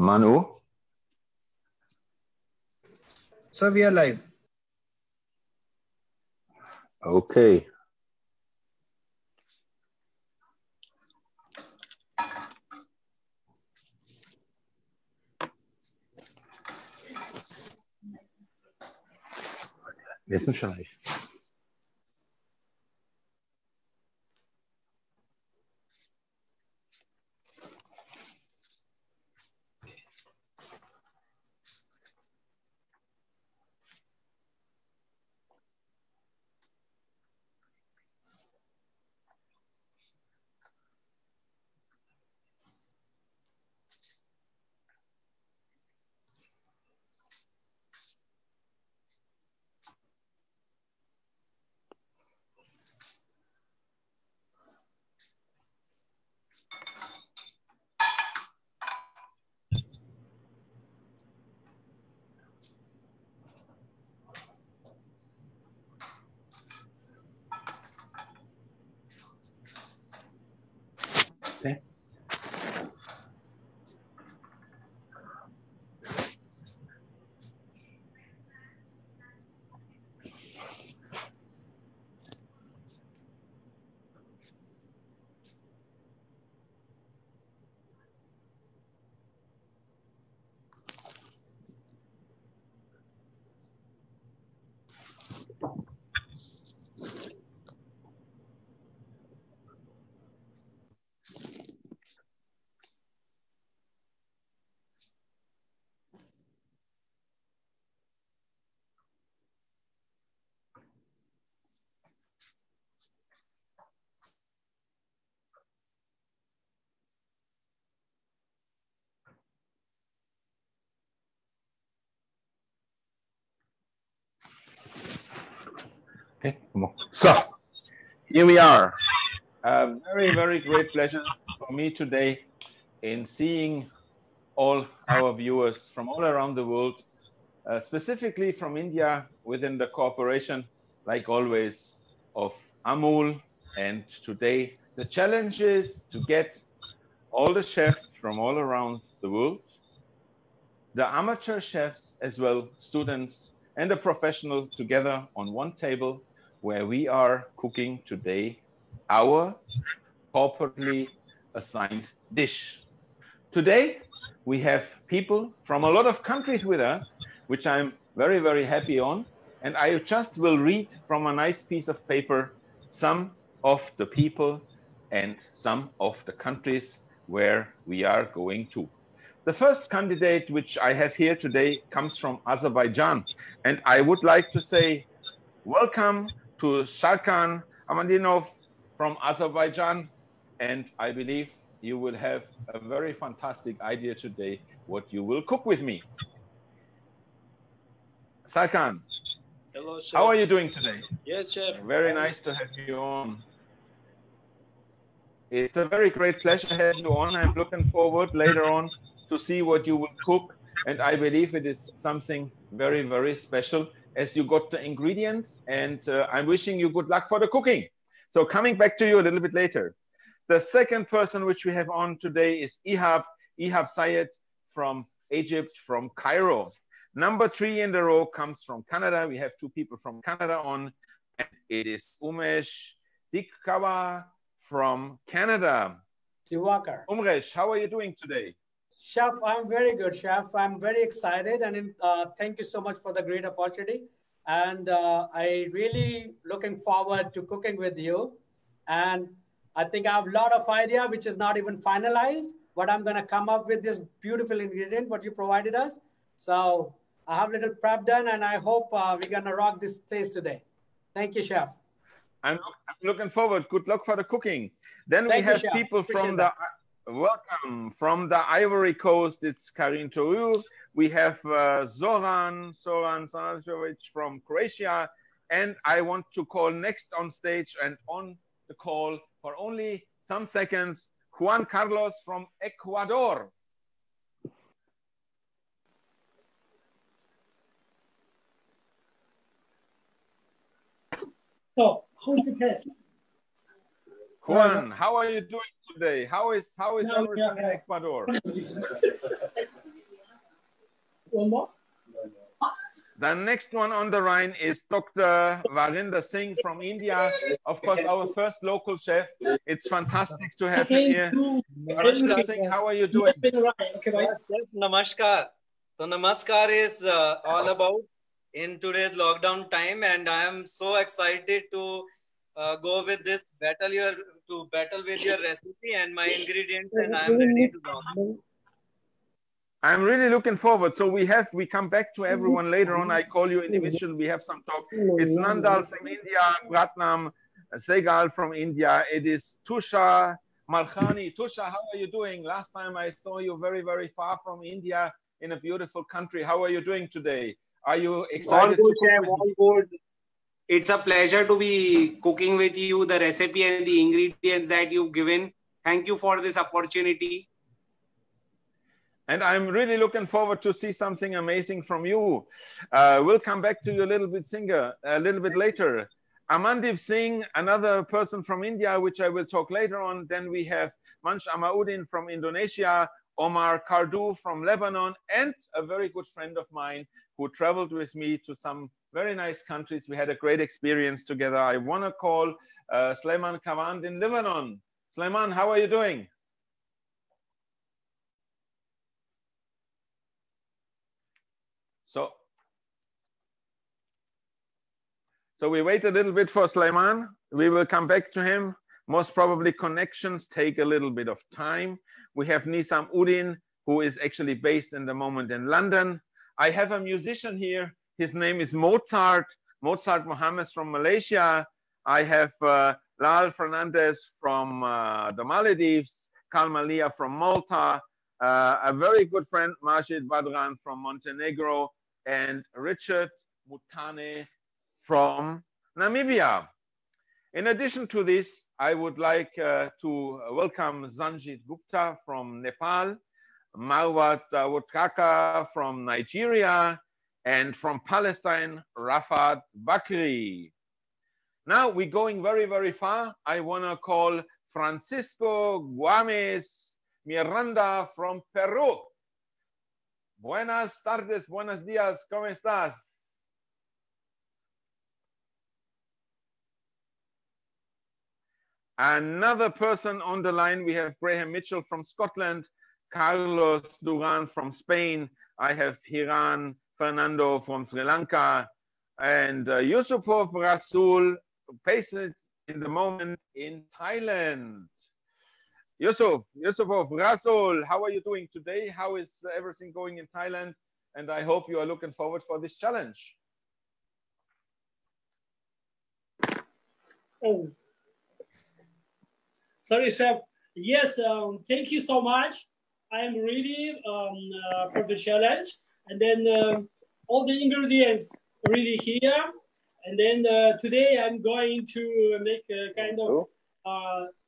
Manu? So we are live. Okay. Wir sind schon live. Okay. Okay, come on. So, here we are. A very, very great pleasure for me today in seeing all our viewers from all around the world, specifically from India within the cooperation, like always, of Amul. And today, the challenge is to get all the chefs from all around the world, the amateur chefs as well, students, and the professionals together on one table where we are cooking today our corporately assigned dish. Today, we have people from a lot of countries with us, which I'm very, very happy on. And I just will read from a nice piece of paper some of the people and some of the countries where we are going to. The first candidate which I have here today comes from Azerbaijan. And I would like to say welcome to Sharkan Amadinov from Azerbaijan. And I believe you will have a very fantastic idea today what you will cook with me. Sarkan, hello, chef. How are you doing today? Yes, chef. Very nice to have you on. It's a very great pleasure to have you on. I'm looking forward later on to see what you will cook. And I believe it is something very, very special as you got the ingredients. And I'm wishing you good luck for the cooking. So coming back to you a little bit later. The second person which we have on today is Ihab Sayed from Egypt, from Cairo. Number 3 in the row comes from Canada. We have 2 people from Canada on. And it is Umesh Dikkawa from Canada. Diwakar. Umresh, how are you doing today? Chef, I'm very good, Chef. I'm very excited, and thank you so much for the great opportunity. And I really looking forward to cooking with you. And I think I have a lot of idea, which is not even finalized, but I'm going to come up with this beautiful ingredient, what you provided us. So I have a little prep done, and I hope we're going to rock this taste today. Thank you, Chef. I'm looking forward. Good luck for the cooking. Then we have people from the welcome from the Ivory Coast. It's Karin Toru. We have Zoran Sanajovic from Croatia, and I want to call next on stage and on the call for only some seconds, Juan Carlos from Ecuador. So, how's the test? Juan, how are you doing today? How is everything in Ecuador? one more. The next one on the line is Dr. Varinder Singh from India. Of course, our first local chef. It's fantastic to have him here. Varinder Singh, how are you doing? Namaskar. So Namaskar is all about in today's lockdown time, and I am so excited to go with this battle with your recipe and my ingredients, and I am ready to go. I'm really looking forward. So we come back to everyone later on. I call you individually. We have some talk. It's Nandal from India, Ratnam Segal from India. It is Tusha Malkhani. Tusha, how are you doing? Last time I saw you very, very far from India in a beautiful country. How are you doing today? Are you excited? All good, chef, all good. It's a pleasure to be cooking with you, the recipe and the ingredients that you've given. Thank you for this opportunity. And I'm really looking forward to see something amazing from you. We'll come back to you a little bit later. Amandeep Singh, another person from India, which I will talk later on. Then we have Mansh Amauddin from Indonesia, Omar Kardu from Lebanon, and a very good friend of mine who traveled with me to some very nice countries. We had a great experience together. I want to call Sleiman Kavand in Lebanon. Sleiman, how are you doing? So we wait a little bit for Sleiman. We will come back to him. Most probably connections take a little bit of time. We have Nisam Udin, who is actually based in the moment in London. I have a musician here. His name is Mozart Mohammed from Malaysia. I have Lal Fernandez from the Maldives, Kalmalia from Malta, a very good friend, Majid Badran from Montenegro, and Richard Mutane from Namibia. In addition to this, I would like to welcome Zanjit Gupta from Nepal, Marwat Wotkaka from Nigeria, and from Palestine, Rafat Bakri. Now we're going very, very far. I want to call Francisco Guames Miranda from Peru. Buenas tardes, buenos días, ¿cómo estás? Another person on the line, we have Graham Mitchell from Scotland, Carlos Duran from Spain. I have Hiran Fernando from Sri Lanka, and Yusupov Rasul, based in the moment in Thailand. Yusupov Rasul, how are you doing today? How is everything going in Thailand? And I hope you are looking forward for this challenge. Oh. Sorry, Chef. Yes, thank you so much. I am ready for the challenge. And then all the ingredients already here. And then today I'm going to make a kind of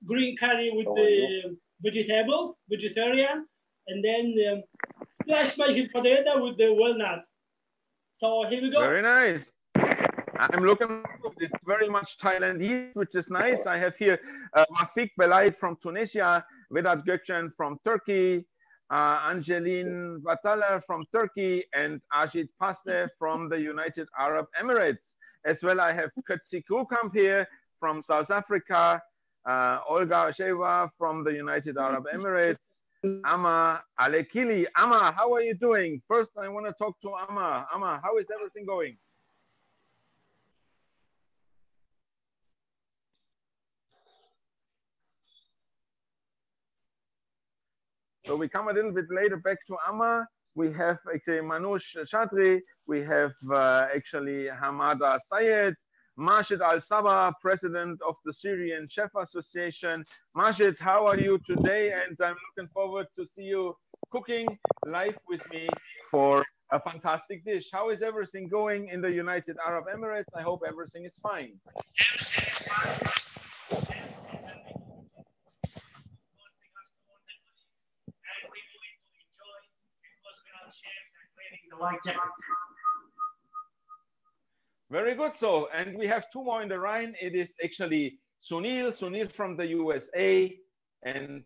green curry with the vegetables, vegetarian. And then splash my sweet potato with the walnuts. So here we go. Very nice. I'm looking forward. It's very much Thailandese, which is nice. I have here Wafik Belait from Tunisia, Vedat Gökçen from Turkey, Angeline Vatala from Turkey, and Ajit Pasne from the United Arab Emirates. As well, I have Kutsi Kukamp here from South Africa, Olga Sheva from the United Arab Emirates, Ama Alekili. Ama, how are you doing? First, I want to talk to Ama. Ama, how is everything going? So we come a little bit later back to Amma. We have actually Manoush Chatri. We have actually Hamada Sayed, Majid Al-Sabah, president of the Syrian Chef Association. Majid, how are you today? And I'm looking forward to see you cooking live with me for a fantastic dish. How is everything going in the United Arab Emirates? I hope everything is fine. Very good. So, and we have two more in the line. It is actually Sunil from the USA, and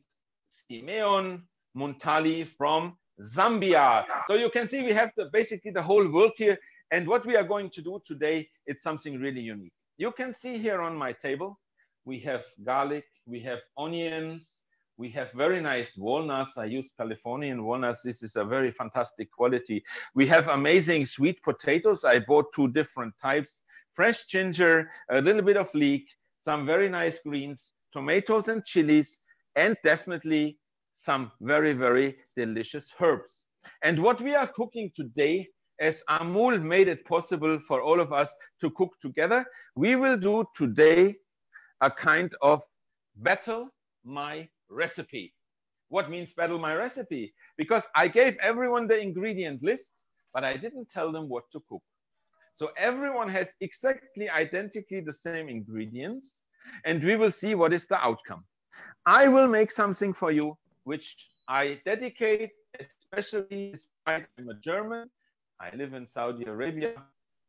Simeon Muntali from Zambia. So you can see we have basically the whole world here. And what we are going to do today, it's something really unique. You can see here on my table, we have garlic, we have onions, we have very nice walnuts. I use Californian walnuts. This is a very fantastic quality. We have amazing sweet potatoes. I bought 2 different types, fresh ginger, a little bit of leek, some very nice greens, tomatoes and chilies, and definitely some very, very delicious herbs. And what we are cooking today, as Amul made it possible for all of us to cook together, we will do today a kind of battle my recipe. What means battle my recipe? Because I gave everyone the ingredient list, but I didn't tell them what to cook. So everyone has exactly identically the same ingredients, and we will see what is the outcome. I will make something for you which I dedicate, especially despite I'm a German, I live in Saudi Arabia,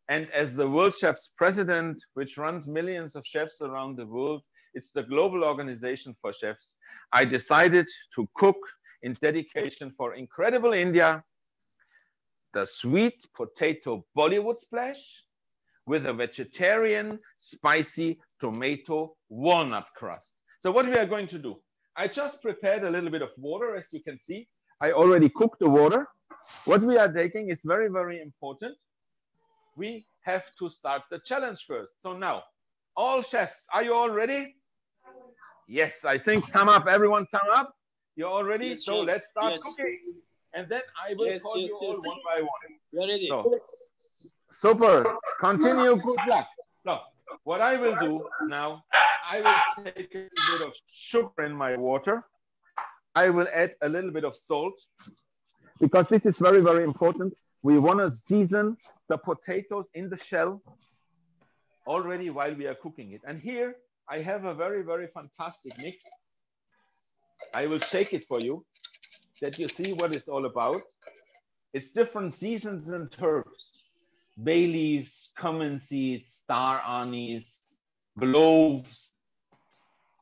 and as the World Chefs President, which runs millions of chefs around the world, it's the global organization for chefs, I decided to cook in dedication for incredible India, the Sweet Potato Bollywood Splash with a vegetarian spicy tomato walnut crust. So what we are going to do, I just prepared a little bit of water, as you can see. I already cooked the water. What we are taking is very, very important. We have to start the challenge first. So now, all chefs, are you all ready? Yes, I think thumb up, everyone thumb up. You're all ready? Yes, so let's start cooking. And then I will call you all one by one. You're ready. So, super, continue, good luck. So what I will do now, I will take a little bit of sugar in my water. I will add a little bit of salt because this is very, very important. We want to season the potatoes in the shell already while we are cooking it. And here I have a very, very fantastic mix. I will shake it for you that you see what it's all about. It's different seasons and herbs. Bay leaves, cumin seeds, star anise, cloves.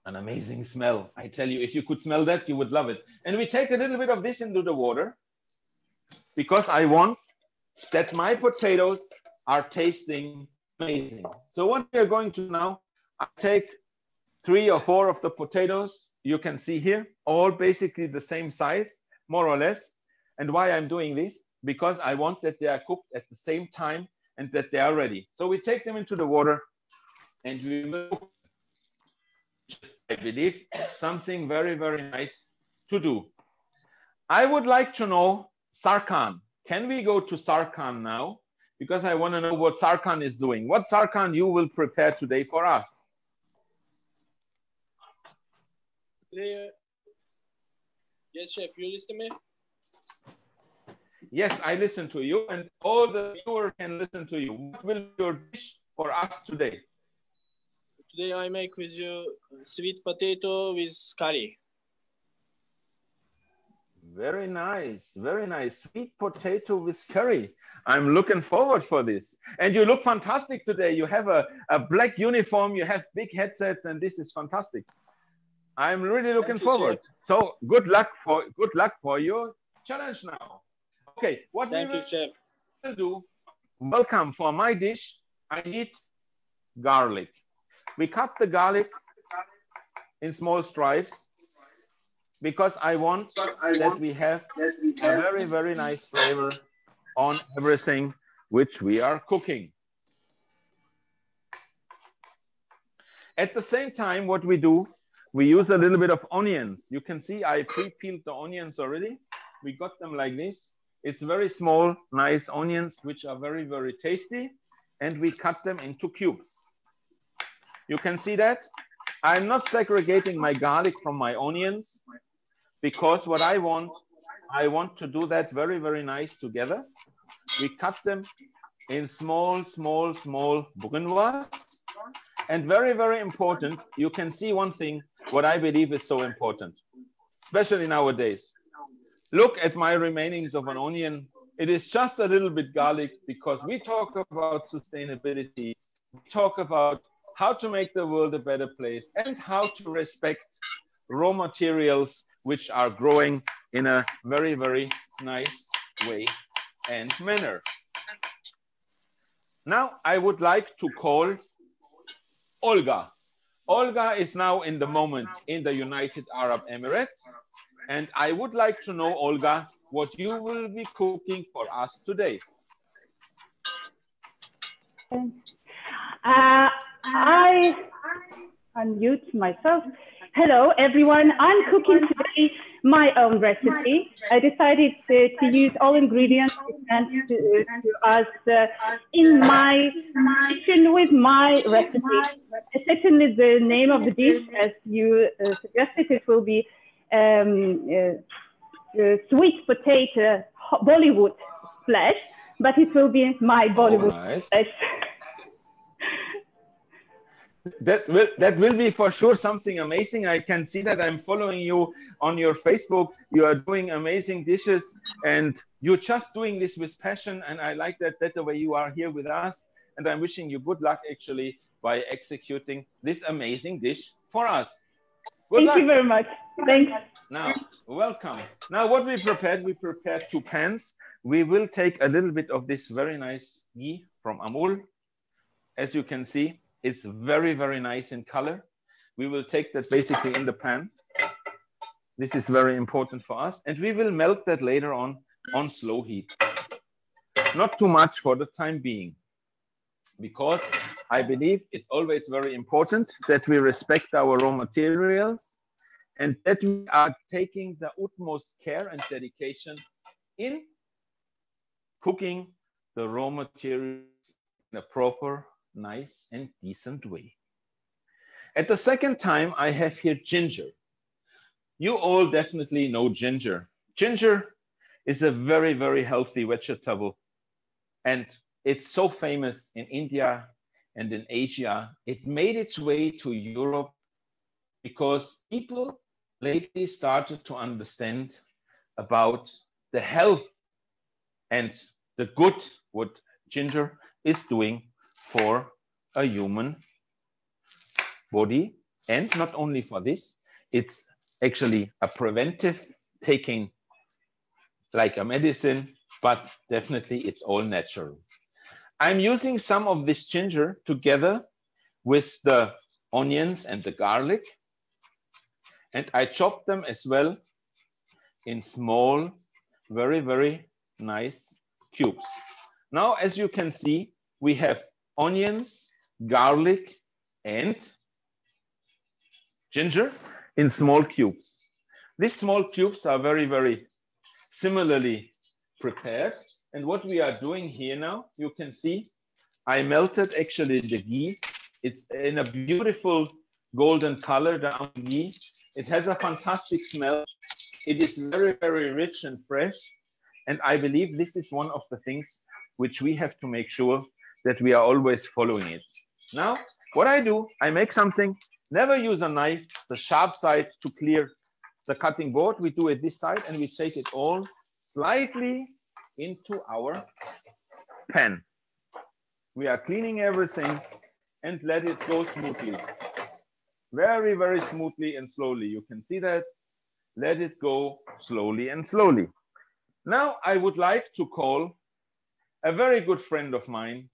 An amazing smell. I tell you, if you could smell that, you would love it. And we take a little bit of this into the water because I want that my potatoes are tasting amazing. So what we are going to now, I take 3 or 4 of the potatoes. You can see here, all basically the same size, more or less. And why I'm doing this? Because I want that they are cooked at the same time and that they are ready. So we take them into the water and we will, I believe, something very, very nice to do. I would like to know Sarkhan. Can we go to Sarkhan now? Because I want to know what Sarkhan is doing. What Sarkhan you will prepare today for us? Yes, chef, you listen to me? Yes, I listen to you, and all the viewers can listen to you. What will your dish for us today? Today I make with you sweet potato with curry. Very nice, very nice. Sweet potato with curry. I'm looking forward for this. And you look fantastic today. You have a black uniform, you have big headsets, and this is fantastic. I'm really looking forward. So good luck for your challenge now. Okay, what we will do, welcome for my dish, I need garlic. We cut the garlic in small stripes because I want that we have a very, very nice flavor on everything which we are cooking. At the same time, what we do, we use a little bit of onions. You can see I pre-peeled the onions already. We got them like this. It's very small, nice onions, which are very, very tasty. And we cut them into cubes. You can see that. I'm not segregating my garlic from my onions because what I want to do that very, very nice together. We cut them in small, small, small brunoise. And very, very important, you can see one thing, what I believe is so important, especially nowadays. Look at my remainings of an onion. It is just a little bit garlic because we talk about sustainability. We talk about how to make the world a better place and how to respect raw materials which are growing in a very, very nice way and manner. Now I would like to call Olga. Olga is now in the moment in the United Arab Emirates, and I would like to know, Olga, what you will be cooking for us today. I unmute myself. Hello, everyone. I'm cooking today my own recipe. I decided to use all ingredients and to us in my kitchen with my recipe. Certainly, the name of the dish, as you suggested, it will be Sweet Potato Bollywood Splash, but it will be my Bollywood splash. That will be for sure something amazing. I can see that. I'm following you on your Facebook. You are doing amazing dishes, and you're just doing this with passion. And I like that the way you are here with us. And I'm wishing you good luck actually by executing this amazing dish for us. Good luck. Thank you very much. Thanks. Now, welcome. Now, what we prepared 2 pans. We will take a little bit of this very nice ghee from Amul. As you can see, it's very, very nice in color. We will take that basically in the pan. This is very important for us. And we will melt that later on slow heat. Not too much for the time being, because I believe it's always very important that we respect our raw materials and that we are taking the utmost care and dedication in cooking the raw materials in a proper, nice and decent way. At the second time, I have here ginger. You all definitely know ginger. Ginger is a very, very healthy vegetable, and it's so famous in India and in Asia. It made its way to Europe because people lately started to understand about the health and the good what ginger is doing for a human body. And not only for this, it's actually a preventive, taking like a medicine, but definitely it's all natural. I'm using some of this ginger together with the onions and the garlic, and I chop them as well in small, very, very nice cubes. Now, as you can see, we have onions, garlic, and ginger in small cubes. These small cubes are very, very similarly prepared. And what we are doing here now, you can see, I melted actually the ghee. It's in a beautiful golden color, the ghee. It has a fantastic smell. It is very, very rich and fresh. And I believe this is one of the things which we have to make sure that we are always following it. Now, what I do, I make something, never use a knife, the sharp side to clear the cutting board. We do it this side and we take it all slightly into our pan. We are cleaning everything and let it go smoothly. Very, very smoothly and slowly. You can see that. Let it go slowly and slowly. Now I would like to call a very good friend of mine,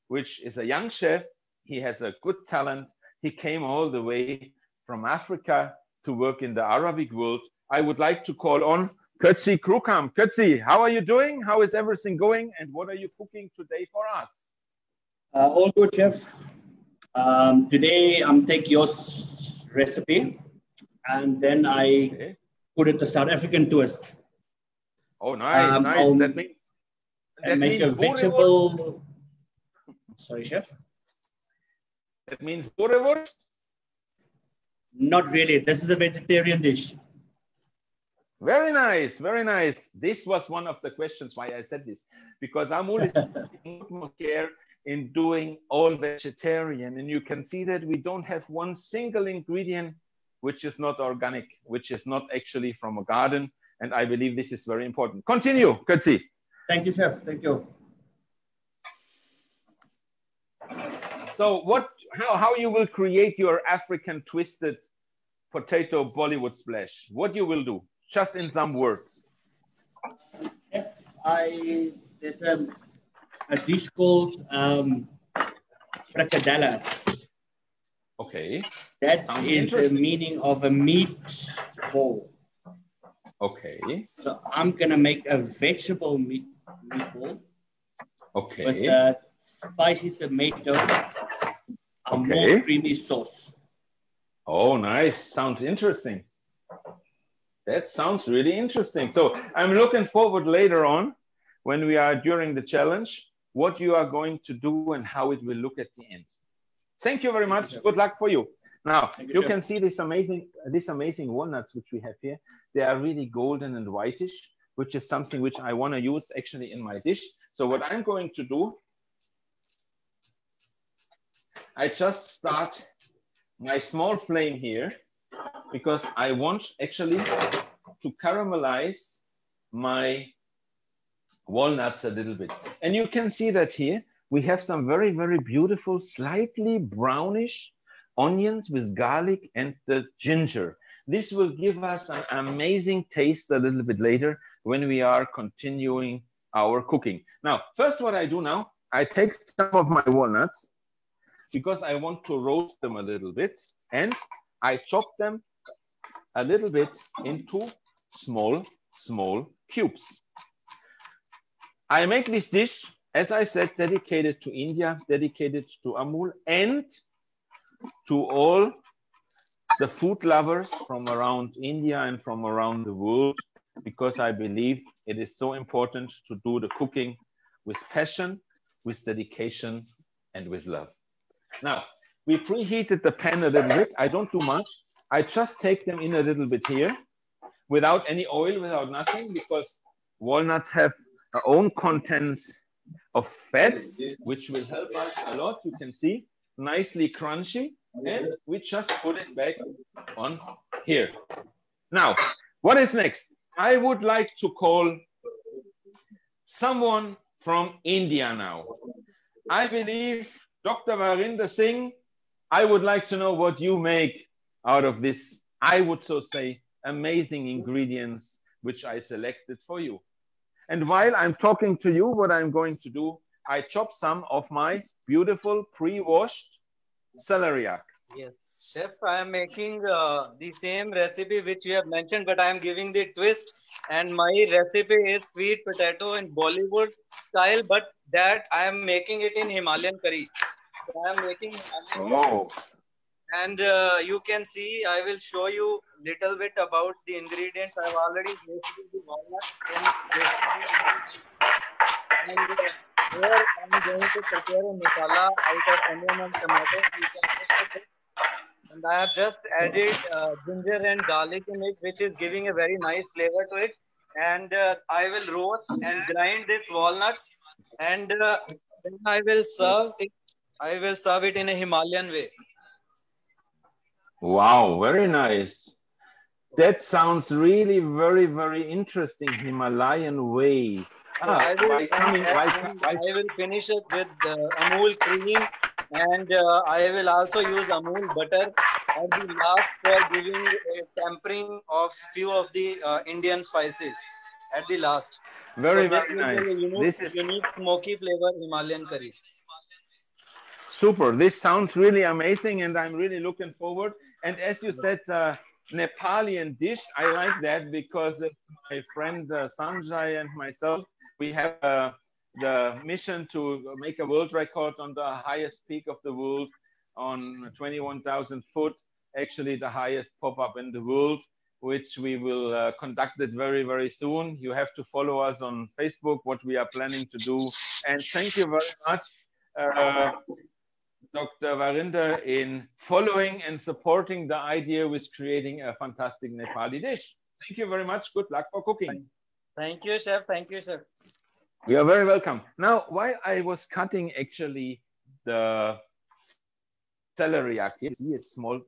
which is a young chef. He has a good talent. He came all the way from Africa to work in the Arabic world. I would like to call on Kötzi Krukam. Kötzi, how are you doing? How is everything going? And what are you cooking today for us? All good, chef. Today I'm taking your recipe and then I put it the South African twist. Oh, nice, nice. That means make a vegetable. Sorry, chef. That means boerewors? Not really. This is a vegetarian dish. Very nice, very nice. This was one of the questions why I said this, because Amul is taking more care in doing all vegetarian, and you can see that we don't have one single ingredient which is not organic, which is not actually from a garden, and I believe this is very important. Continue, Kötzi. Thank you, chef. Thank you. So how you will create your African twisted potato Bollywood splash? What you will do? Just in some words. There's a dish called fricadella. Okay. That is the meaning of a meat ball. Okay. So I'm gonna make a vegetable meatball. Okay. With a spicy tomato, Amul creamy sauce. Oh, nice. Sounds interesting. That sounds really interesting. So I'm looking forward later on when we are during the challenge, what you are going to do and how it will look at the end. Thank you very much. Good luck for you. Now, you can see this amazing walnuts which we have here. They are really golden and whitish, which is something which I want to use actually in my dish. So what I'm going to do, I just start my small flame here because I want actually to caramelize my walnuts a little bit. And you can see that here we have some very, very beautiful, slightly brownish onions with garlic and the ginger. This will give us an amazing taste a little bit later when we are continuing our cooking. Now, first what I do now, I take some of my walnuts because I want to roast them a little bit, and I chop them a little bit into small cubes. I make this dish, as I said, dedicated to India, dedicated to Amul, and to all the food lovers from around India and from around the world, because I believe it is so important to do the cooking with passion, with dedication, and with love. Now, we preheated the pan a little bit. I don't do much. I just take them in a little bit here without any oil, without nothing, because walnuts have their own contents of fat, which will help us a lot. You can see, nicely crunchy, and we just put it back on here. Now, what is next? I would like to call someone from India now. I believe Dr. Varinder Singh, I would like to know what you make out of this, I would so say, amazing ingredients which I selected for you. And while I'm talking to you, what I'm going to do, I chop some of my beautiful pre-washed celeriac. Yes, chef, I am making the same recipe which you have mentioned, but I am giving the twist, and my recipe is sweet potato in Bollywood style, but that I am making it in Himalayan curry. So I am making Himalayan curry. And you can see, I will show you little bit about the ingredients. I have already roasted the walnuts and here I am going to prepare a masala out of onion and tomato. And I have just added ginger and garlic in it, which is giving a very nice flavor to it. And I will roast and grind these walnuts, and then I will serve it. I will serve it in a Himalayan way. Wow, very nice. That sounds really very, very interesting, Himalayan way. I will finish it with Amul cream, and I will also use Amul butter at the last for giving a tempering of few of the Indian spices at the last. Very, very nice. This is unique smoky flavor Himalayan curry. Super. This sounds really amazing, and I'm really looking forward. And as you said, Nepalian dish, I like that because it's my friend Sanjay and myself. We have the mission to make a world record on the highest peak of the world on 21,000 foot, actually the highest pop-up in the world, which we will conduct it very, very soon. You have to follow us on Facebook, what we are planning to do. And thank you very much, Dr. Varinder, in following and supporting the idea with creating a fantastic Nepali dish. Thank you very much. Good luck for cooking. Thank you, chef. Thank you, chef. You are very welcome. Now, while I was cutting actually the celeriac, you see it's small,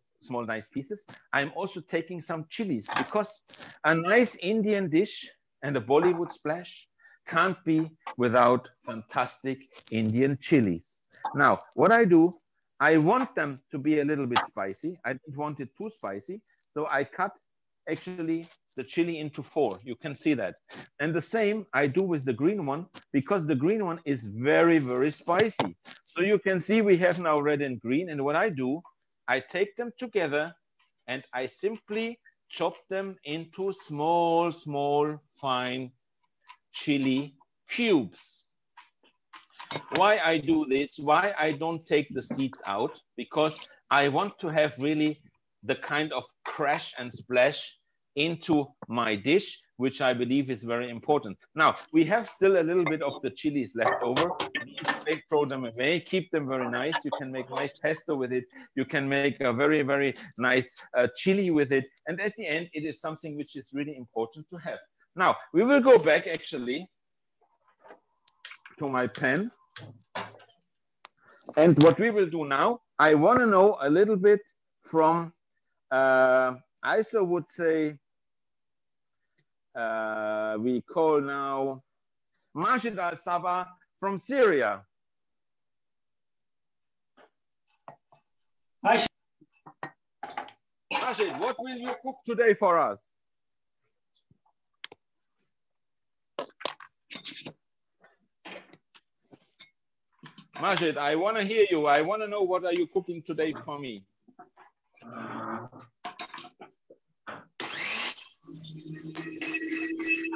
nice pieces. I'm also taking some chilies because a nice Indian dish and a Bollywood splash can't be without fantastic Indian chilies. Now, what I do, I want them to be a little bit spicy. I don't want it too spicy. So I cut actually the chili into 4. You can see that. And the same I do with the green one, because the green one is very, very spicy. So you can see we have now red and green. And what I do, I take them together and I simply chop them into small, small, fine chili cubes. Why I do this, why I don't take the seeds out, because I want to have really the kind of crash and splash into my dish, which I believe is very important. Now, we have still a little bit of the chilies left over. They throw them away, keep them very nice. You can make nice pesto with it. You can make a very, very nice chili with it. And at the end, it is something which is really important to have. Now, we will go back actually to my pen. And what we will do now, I want to know a little bit from, I would say, we call now Majid Al-Saba from Syria. Hi. Majid, what will you cook today for us? Majid, I want to hear you. I want to know what are you cooking today for me?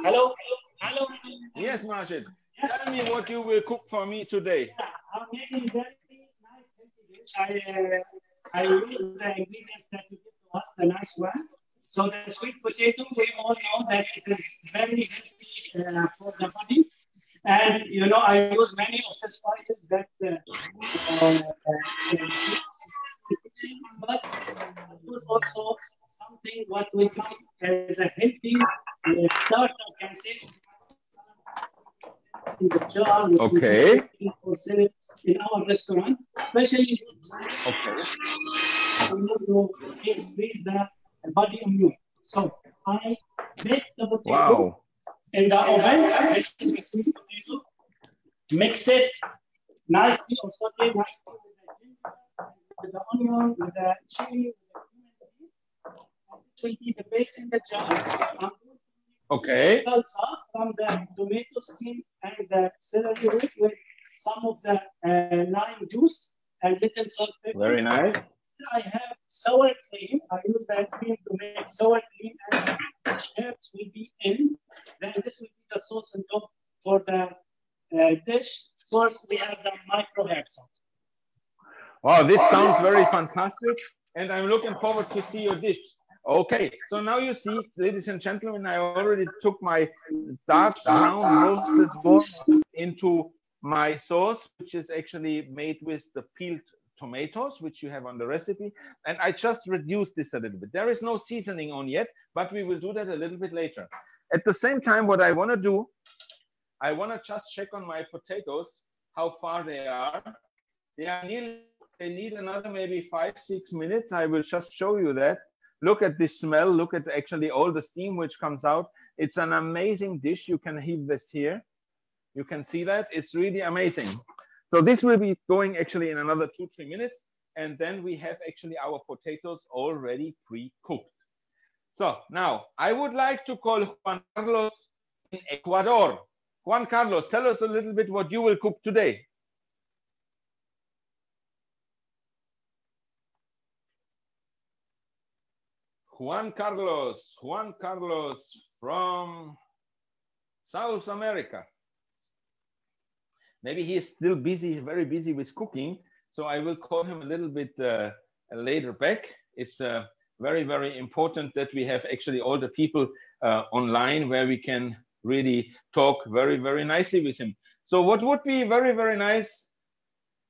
Hello. Hello. Yes, Majid. Tell me what you will cook for me today. I'm making very nice healthy dish. I use the ingredients that you give to us, the nice one. So the sweet potato, we all know that it is very healthy for the body. And, you know, I use many of the spices that, but I use also something what we find as a healthy starter, can say, in the jar, which okay, we sell it in our restaurant, especially we need to increase the body immune. So I make the potato in the oven, mix it nicely or saute nicely with the onion, with the chili, with the cumin seed. This will be the base in the jar. Okay. Salsa from the tomato skin and the celery root with some of the lime juice and little salt, pepper. Very nice. I have sour cream. I use that cream to make sour cream, and the herbs will be in. Then this will be the sauce on top for the dish. First, we have the micro herbs. Wow, this sounds very fantastic, and I'm looking forward to see your dish. Okay, so now you see, ladies and gentlemen, I already took my dark brown roasted walnuts into my sauce, which is actually made with the peeled tomatoes, which you have on the recipe. And I just reduced this a little bit. There is no seasoning on yet, but we will do that a little bit later. At the same time, what I want to do, I want to just check on my potatoes, how far they are. They need another maybe 5-6 minutes. I will just show you that. Look at this smell. Look at actually all the steam which comes out. It's an amazing dish. You can heat this here. You can see that. It's really amazing. So this will be going actually in another 2-3 minutes. And then we have actually our potatoes already pre-cooked. So now I would like to call Juan Carlos in Ecuador. Juan Carlos, tell us a little bit what you will cook today. Juan Carlos from South America. Maybe he is still busy, very busy with cooking. So I will call him a little bit later back. It's very, very important that we have actually all the people online where we can really talk very, very nicely with him. So what would be very, very nice,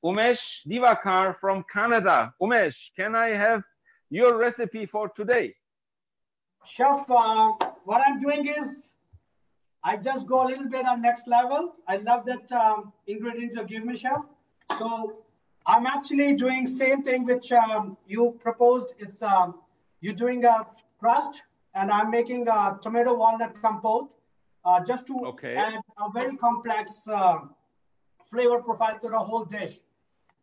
Umesh Divakar from Canada. Umesh, can I have your recipe for today? Chef, what I'm doing is I just go a little bit on next level. I love that ingredients you give me, Chef. So I'm actually doing same thing which you proposed. It's you're doing a crust, and I'm making a tomato walnut compote just to add a very complex flavor profile to the whole dish.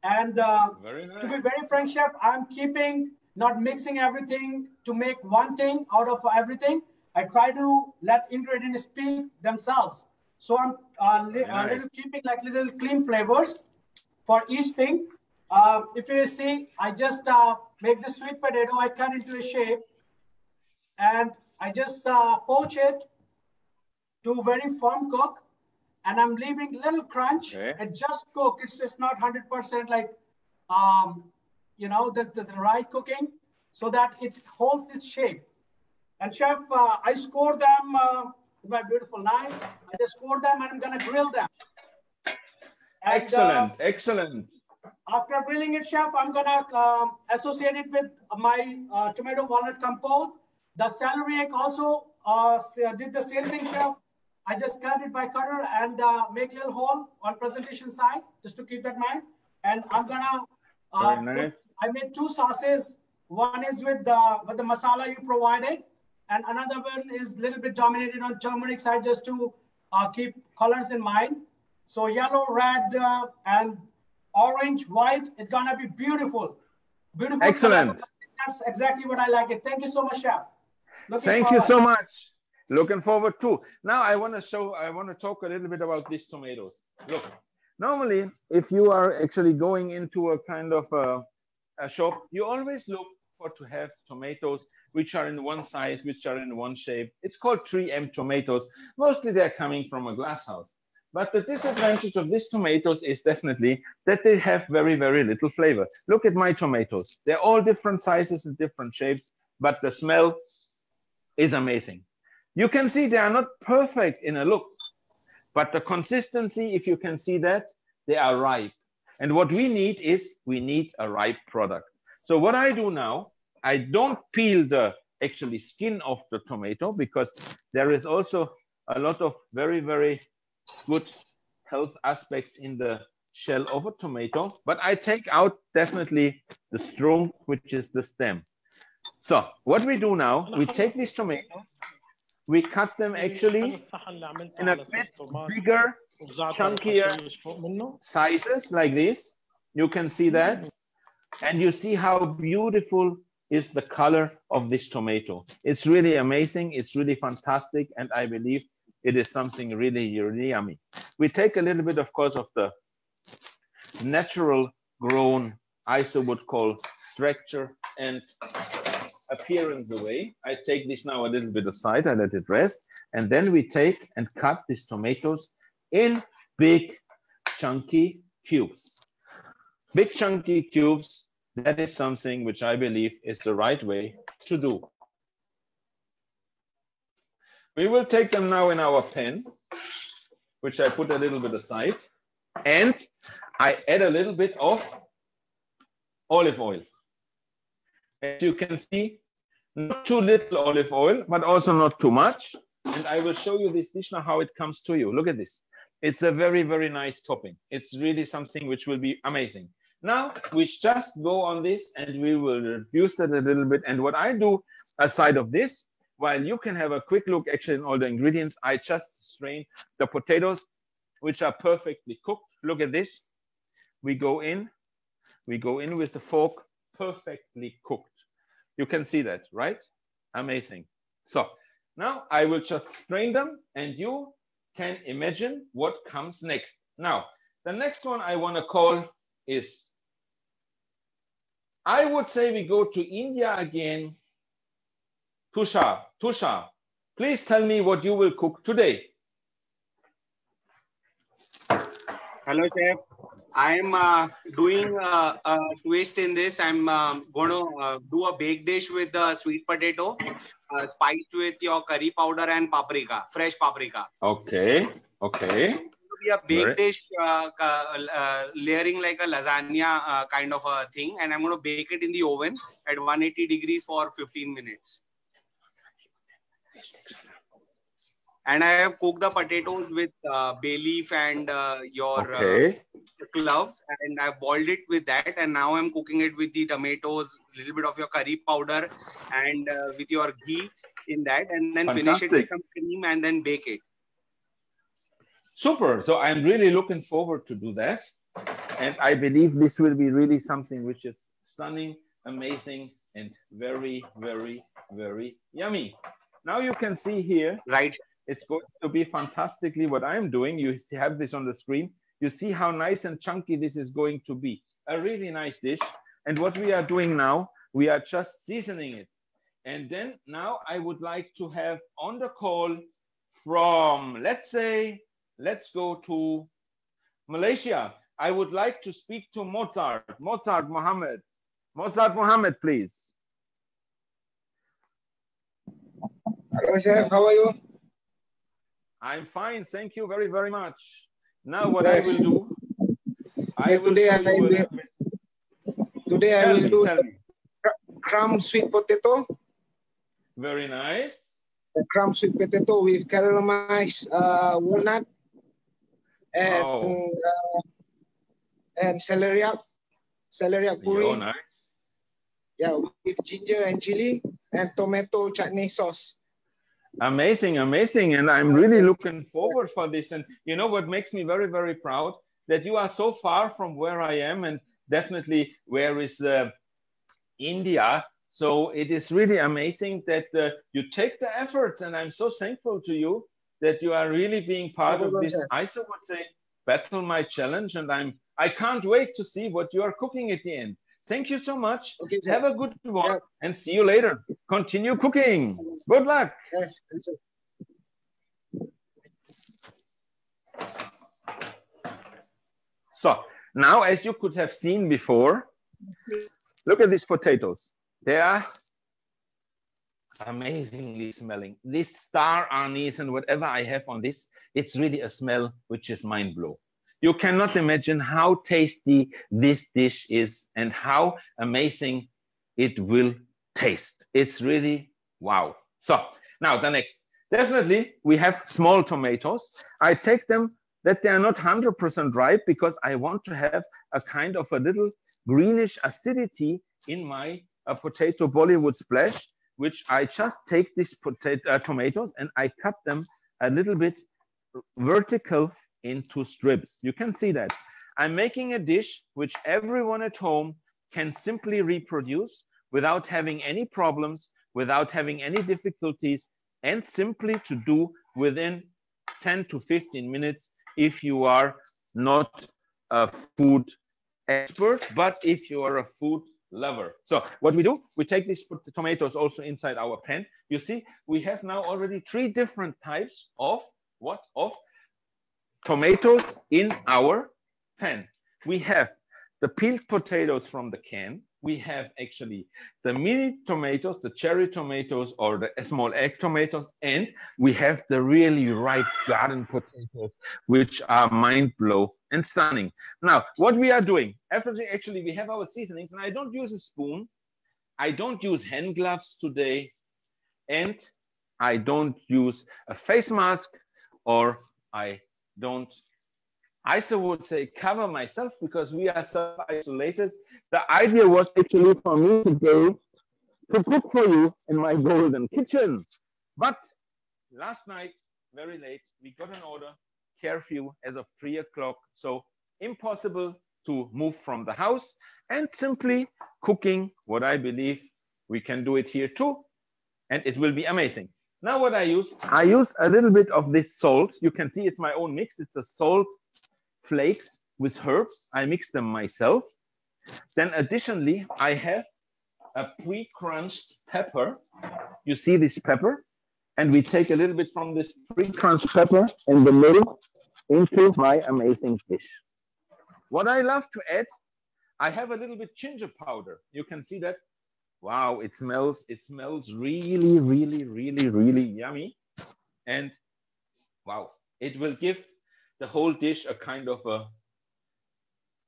And very nice. To be very frank, Chef, I'm keeping not mixing everything to make one thing out of everything. I try to let ingredients speak themselves. So I'm little keeping like little clean flavors for each thing. If you see, I just make the sweet potato, I cut into a shape, and I just poach it to very firm cook, and I'm leaving little crunch. It just cook. It's just not 100% like, you know, the right cooking, so that it holds its shape. And chef, I score them with my beautiful knife. I just score them and I'm gonna grill them. And, excellent, excellent. After grilling it, chef, I'm gonna associate it with my tomato walnut compote. The celery also did the same thing, chef. I just cut it by cutter and make a little hole on presentation side, just to keep that in mind. And I'm gonna, I made two sauces. One is with the masala you provided, and another one is a little bit dominated on turmeric side, just to keep colors in mind. So yellow, red, and orange, white, it's gonna be beautiful. Beautiful. Excellent. Colors. That's exactly what I like it. Thank you so much, chef. Thank you so much. Looking forward too. Now I want to talk a little bit about these tomatoes. Look, normally, if you are actually going into a kind of a shop, you always look for to have tomatoes which are in one size, which are in one shape. It's called 3M tomatoes. Mostly they're coming from a glass house. But the disadvantage of these tomatoes is definitely that they have very, very little flavor. Look at my tomatoes. They're all different sizes and different shapes, but the smell is amazing. You can see they are not perfect in a look, but the consistency, if you can see that, they are ripe. And what we need is, we need a ripe product. So what I do now, I don't peel the actually skin of the tomato, because there is also a lot of very, very good health aspects in the shell of a tomato, but I take out definitely the strunk, which is the stem. So what we do now, we take these tomatoes, we cut them actually in a bit bigger, chunkier sizes like this. You can see that. And you see how beautiful is the color of this tomato. It's really amazing. It's really fantastic. And I believe it is something really, really yummy. We take a little bit, of course, of the natural grown, I would call, structure and appearance away. I take this now a little bit aside, I let it rest, and then we take and cut these tomatoes in big chunky cubes. Big chunky cubes, that is something which I believe is the right way to do. We will take them now in our pan, which I put a little bit aside, and I add a little bit of olive oil. As you can see, not too little olive oil, but also not too much. And I will show you this dish now, how it comes to you. Look at this. It's a very, very nice topping. It's really something which will be amazing. Now, we just go on this and we will reduce that a little bit. And what I do aside of this, while you can have a quick look actually in all the ingredients, I just strain the potatoes, which are perfectly cooked. Look at this. We go in with the fork, perfectly cooked. You can see that, right? Amazing. So now I will just strain them and you can imagine what comes next. Now, the next one I want to call is, I would say we go to India again. Tusha, please tell me what you will cook today. Hello, chef. I'm doing a twist in this. I'm going to do a baked dish with the sweet potato, spiced with your curry powder and paprika, fresh paprika. Okay, okay. It will be a baked dish, layering like a lasagna kind of a thing. And I'm going to bake it in the oven at 180 degrees for 15 minutes. And I have cooked the potatoes with bay leaf and your cloves, and I boiled it with that. And now I'm cooking it with the tomatoes, a little bit of your curry powder, and with your ghee in that, and then finish it with some cream and then bake it. Super. So I'm really looking forward to do that. And I believe this will be really something which is stunning, amazing, and very, very, very yummy. Now you can see here, right? It's going to be fantastically what I'm doing. You have this on the screen. You see how nice and chunky this is going to be. A really nice dish. And what we are doing now, we are just seasoning it. And then now I would like to have on the call from, let's go to Malaysia. I would like to speak to Mozart. Mozart Mohammed. Mozart Mohammed, please. Hello, Chef. How are you? I'm fine. Thank you very, very much. Now what I will do, today I will do crumb sweet potato. Very nice. The crumb sweet potato with caramelized walnut and celeriac curry. Oh, nice. Yeah, with ginger and chili and tomato chutney sauce. Amazing, amazing. And I'm really looking forward for this. And you know what makes me very, very proud? That you are so far from where I am and definitely where is India. So it is really amazing that you take the efforts, and I'm so thankful to you that you are really being part of this, I so would say, Battle My Challenge. And I can't wait to see what you are cooking at the end. Thank you so much. Okay, have a good one and see you later. Continue cooking. Good luck. Yes. So now, as you could have seen before, look at these potatoes. They are amazingly smelling. This star anise and whatever I have on this, it's really a smell which is mind-blowing. You cannot imagine how tasty this dish is and how amazing it will taste. It's really wow. So now the next, definitely we have small tomatoes. I take them that they are not 100% ripe because I want to have a kind of a little greenish acidity in my potato Bollywood splash, which I just take these tomatoes and I cut them a little bit vertical into strips. You can see that. I'm making a dish which everyone at home can simply reproduce without having any problems, without having any difficulties, and simply to do within 10 to 15 minutes if you are not a food expert, but if you are a food lover. So what we do, we take these tomatoes also inside our pan. You see, we have now already 3 different types of tomatoes in our pan. We have the peeled potatoes from the can. We have actually the mini tomatoes, the cherry tomatoes, or the small egg tomatoes, and we have the really ripe garden potatoes, which are mind-blowing and stunning. Now, what we are doing, actually we have our seasonings, and I don't use a spoon, I don't use hand gloves today, and I don't use a face mask, or I would say cover myself because we are self-isolated. The idea was actually for me today to cook for you in my golden kitchen. But last night, very late, we got an order, curfew as of 3 o'clock. So impossible to move from the house and simply cooking what I believe we can do it here too. And it will be amazing. Now what I use a little bit of this salt. You can see it's my own mix. It's a salt flakes with herbs. I mix them myself. Then additionally, I have a pre-crunched pepper. You see this pepper? And we take a little bit from this pre-crunched pepper in the middle into my amazing dish. What I love to add, I have a little bit ginger powder. You can see that. Wow, it smells really, really, really, really yummy. And wow, it will give the whole dish a kind of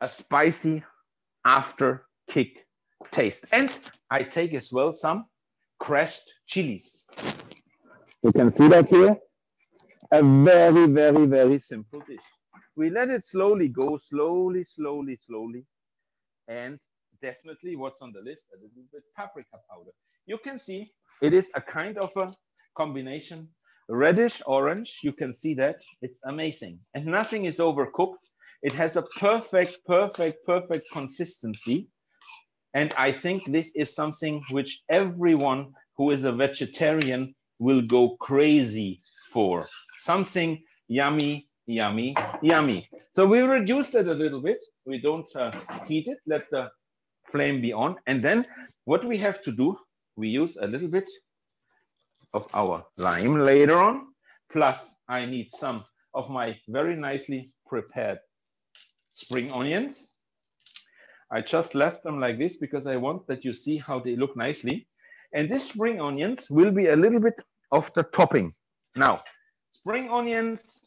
a spicy after kick taste. And I take as well some crushed chilies. You can see that here. A very, very, very simple dish. We let it slowly go, slowly. And definitely what's on the list, a little bit paprika powder. You can see it is a kind of a combination, reddish orange. You can see that it's amazing. And nothing is overcooked. It has a perfect consistency. And I think this is something which everyone who is a vegetarian will go crazy for. Something yummy, yummy, yummy. So we reduce it a little bit. We don't heat it, let the flame be on. And then what we have to do, we use a little bit of our lime later on. Plus I need some of my very nicely prepared spring onions. I just left them like this because I want that you see how they look nicely. And these spring onions will be a little bit of the topping. Now, spring onions,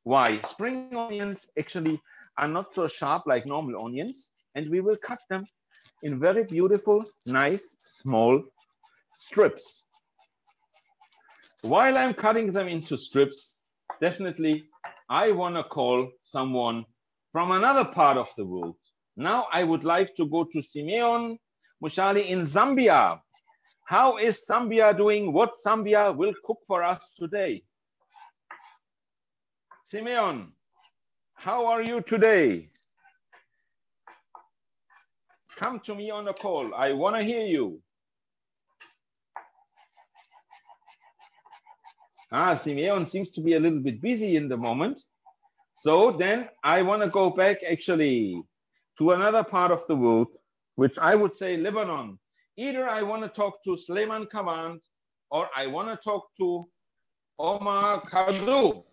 why? Spring onions actually are not so sharp like normal onions, and we will cut them in very beautiful, nice, small strips. While I'm cutting them into strips, definitely I want to call someone from another part of the world. Now I would like to go to Simeon Mushali in Zambia. How is Zambia doing? What Zambia will cook for us today? Simeon, how are you today? Come to me on the call. I want to hear you. Simeon seems to be a little bit busy in the moment. So then I want to go back actually to another part of the world, which I would say Lebanon. Either I want to talk to Sleiman Kavand or I want to talk to Omar Kadou.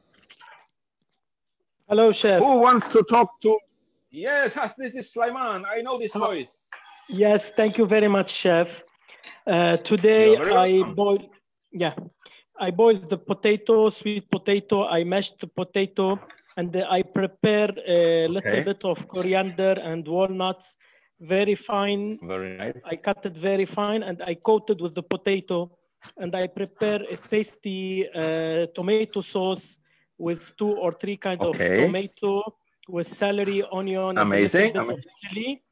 Hello, Chef. Who wants to talk to? Yes, this is Sleiman. I know this voice. Yes, thank you very much, Chef. Today I boiled the potato, sweet potato. I mashed the potato, and I prepared a little bit of coriander and walnuts, very fine. Very nice. I cut it very fine, and I coated with the potato, and I prepare a tasty tomato sauce with 2 or 3 kinds of tomato, with celery, onion, amazing, and a little bit of chili,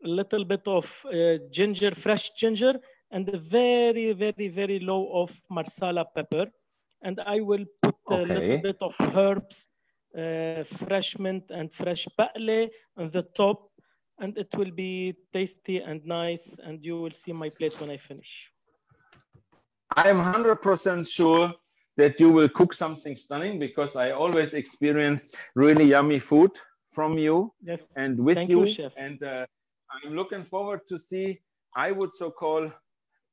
a little bit of ginger, fresh ginger, and a very, very, very low of marsala pepper. And I will put a little bit of herbs, fresh mint and fresh ba'le on the top, and it will be tasty and nice, and you will see my plate when I finish. I am 100% sure that you will cook something stunning, because I always experience really yummy food from you and with Thank you. you, Chef. And I'm looking forward to see, I would so call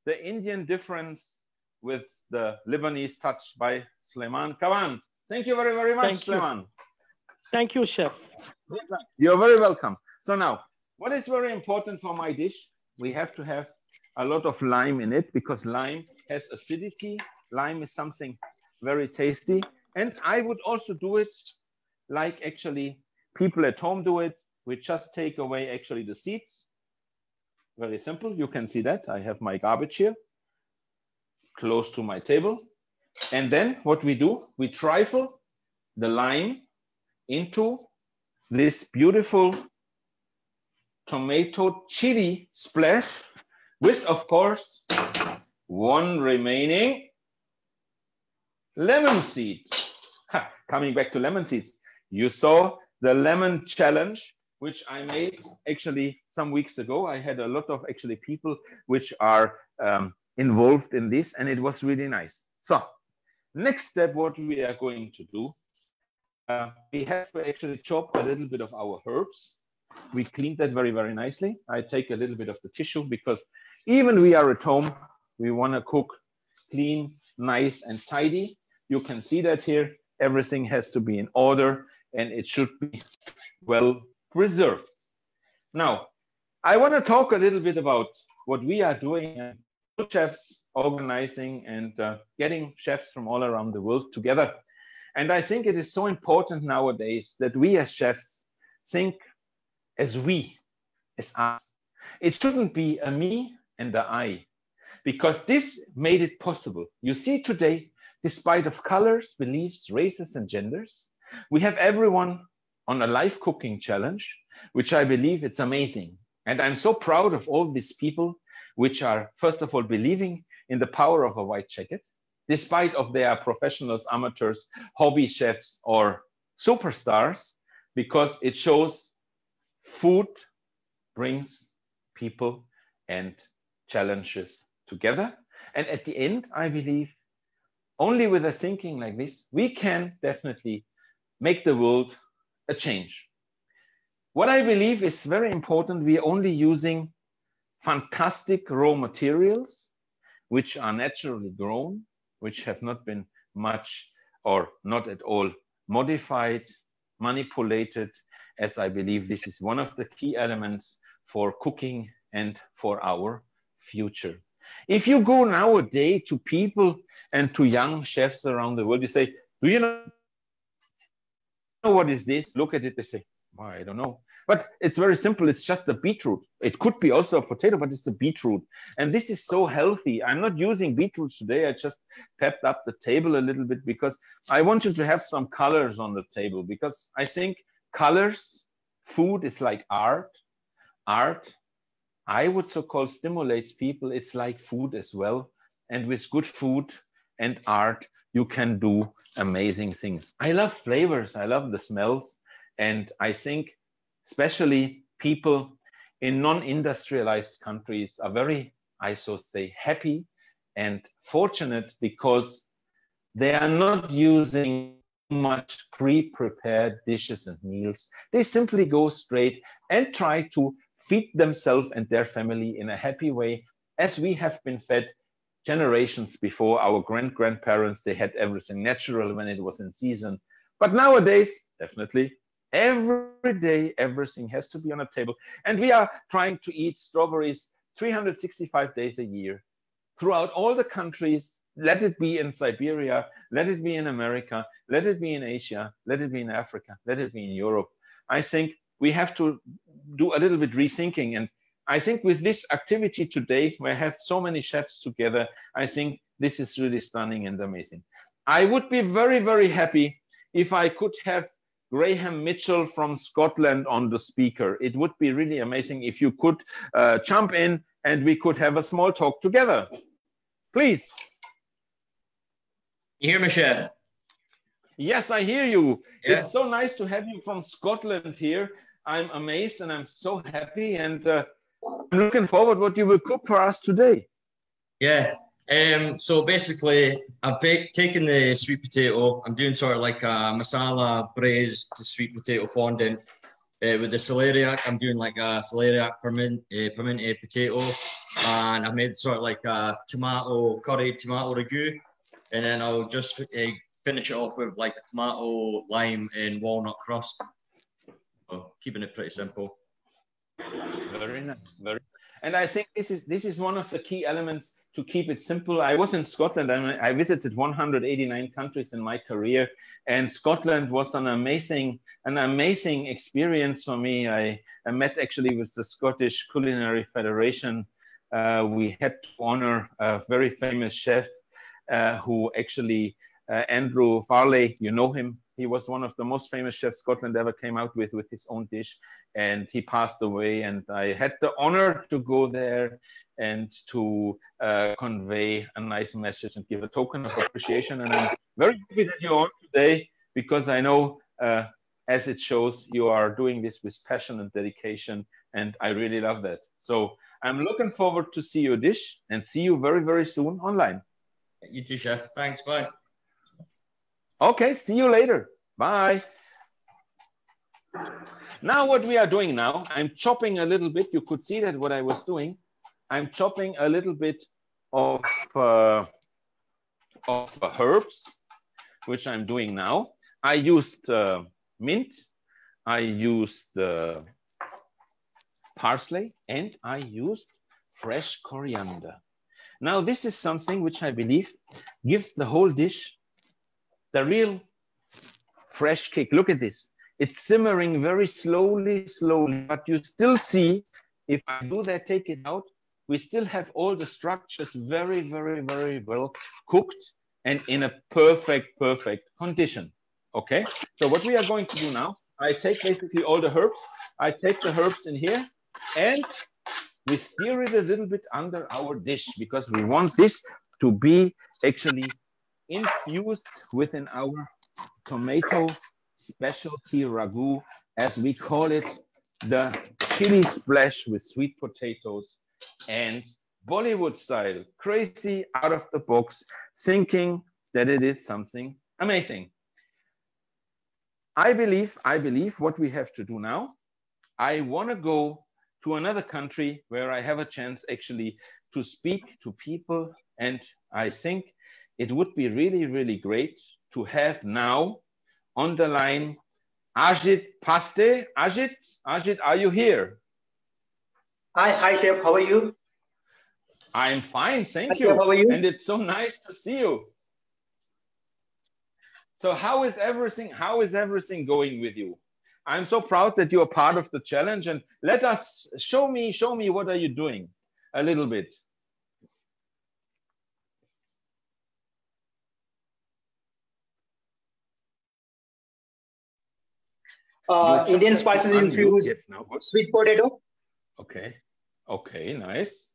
the Indian difference with the Lebanese touch by Sleiman Kavand. Thank you very, very much, Sleiman. Thank you, Chef. You're very welcome. So now, what is very important for my dish? We have to have a lot of lime in it, because lime has acidity. Lime is something very tasty. And I would also do it like actually people at home do it. We just take away actually the seeds. Very simple. You can see that. I have my garbage here close to my table. And then what we do, we trifle the lime into this beautiful tomato chili splash with, of course, 1 remaining lemon seed. Coming back to lemon seeds, you saw the lemon challenge, which I made actually some weeks ago. I had a lot of actually people which are involved in this, and it was really nice. So next step, what we are going to do, we have to actually chop a little bit of our herbs. We cleaned that very, very nicely. I take a little bit of the tissue, because even we are at home, we want to cook clean, nice, and tidy. You can see that here. Everything has to be in order, and it should be well preserved. Now, I want to talk a little bit about what we are doing, and chefs organizing and getting chefs from all around the world together. And I think it is so important nowadays that we as chefs think as we, as us. It shouldn't be a me and a I, because this made it possible. You see today, despite of colors, beliefs, races, and genders, we have everyone on a live cooking challenge, which I believe it's amazing. And I'm so proud of all these people which are, first of all, believing in the power of a white jacket, despite of their professionals, amateurs, hobby chefs, or superstars, because it shows food brings people and challenges together. And at the end, I believe only with a thinking like this, we can definitely make the world a change. What I believe is very important, we are only using fantastic raw materials, which are naturally grown, which have not been much or not at all modified, manipulated, as I believe this is one of the key elements for cooking and for our future. If you go nowadays to people and to young chefs around the world, you say, do you know what is this? Look at it, they say, well, I don't know. But it's very simple. It's just a beetroot. It could be also a potato, but it's a beetroot. And this is so healthy. I'm not using beetroots today. I just pepped up the table a little bit because I want you to have some colors on the table, because I think colors, food is like art. Art, I would so-called stimulates people. It's like food as well. And with good food and art, you can do amazing things. I love flavors. I love the smells. And I think especially people in non-industrialized countries are very, I so say, happy and fortunate because they are not using much pre-prepared dishes and meals. They simply go straight and try to feed themselves and their family in a happy way, as we have been fed generations before. Our grandparents, they had everything natural when it was in season. But nowadays, definitely, every day, everything has to be on a table. And we are trying to eat strawberries 365 days a year throughout all the countries. Let it be in Siberia, let it be in America, let it be in Asia, let it be in Africa, let it be in Europe. I think we have to do a little bit rethinking. And I think with this activity today, where I have so many chefs together, I think this is really stunning and amazing. I would be very, very happy if I could have Graham Mitchell from Scotland on the speaker. It would be really amazing if you could jump in and we could have a small talk together. Please. You hear me, Chef? Yes, I hear you. Yeah. It's so nice to have you from Scotland here. I'm amazed and I'm so happy, and I'm looking forward what you will cook for us today. Yeah. So basically, I've taken the sweet potato. I'm doing sort of like a masala braised sweet potato fondant with the celeriac. I'm doing like a celeriac fermented potato, and I made sort of like a curried tomato ragu, and then I'll just finish it off with like tomato, lime, and walnut crust. So keeping it pretty simple. Very nice. Very. And I think this is one of the key elements to keep it simple. I was in Scotland and I visited 189 countries in my career, and Scotland was an amazing experience for me. I met actually with the Scottish Culinary Federation. We had to honor a very famous chef who actually, Andrew Farley, you know him. He was one of the most famous chefs Scotland ever came out with his own dish, and he passed away. And I had the honor to go there and to convey a nice message and give a token of appreciation. And I'm very happy that you're on today, because I know, as it shows, you are doing this with passion and dedication, and I really love that. So I'm looking forward to see your dish and see you very, very soon online. You too, Chef. Thanks. Bye. Okay, see you later. Bye. Now what we are doing now, I'm chopping a little bit. You could see that what I was doing. I'm chopping a little bit of herbs, which I'm doing now. I used mint, I used parsley, and I used fresh coriander. Now this is something which I believe gives the whole dish the real fresh kick. Look at this. It's simmering very slowly, but you still see, if I do that, take it out, we still have all the structures very, very, very well cooked and in a perfect condition. Okay, so what we are going to do now, I take basically all the herbs. I take the herbs in here and we stir it a little bit under our dish, because we want this to be actually infused within our tomato specialty ragu, as we call it, the chili splash with sweet potatoes and Bollywood style, crazy, out of the box, thinking that it is something amazing. I believe what we have to do now, I want to go to another country where I have a chance actually to speak to people. And I think it would be really, really great to have now on the line Ajit Paste. Ajit, are you here? Hi, Chef. How are you? I'm fine, thank you. you. How are you? And it's so nice to see you. So how is everything going with you? I'm so proud that you are part of the challenge, and let us show me what are you doing a little bit. Indian spices infused sweet potato. Okay, nice.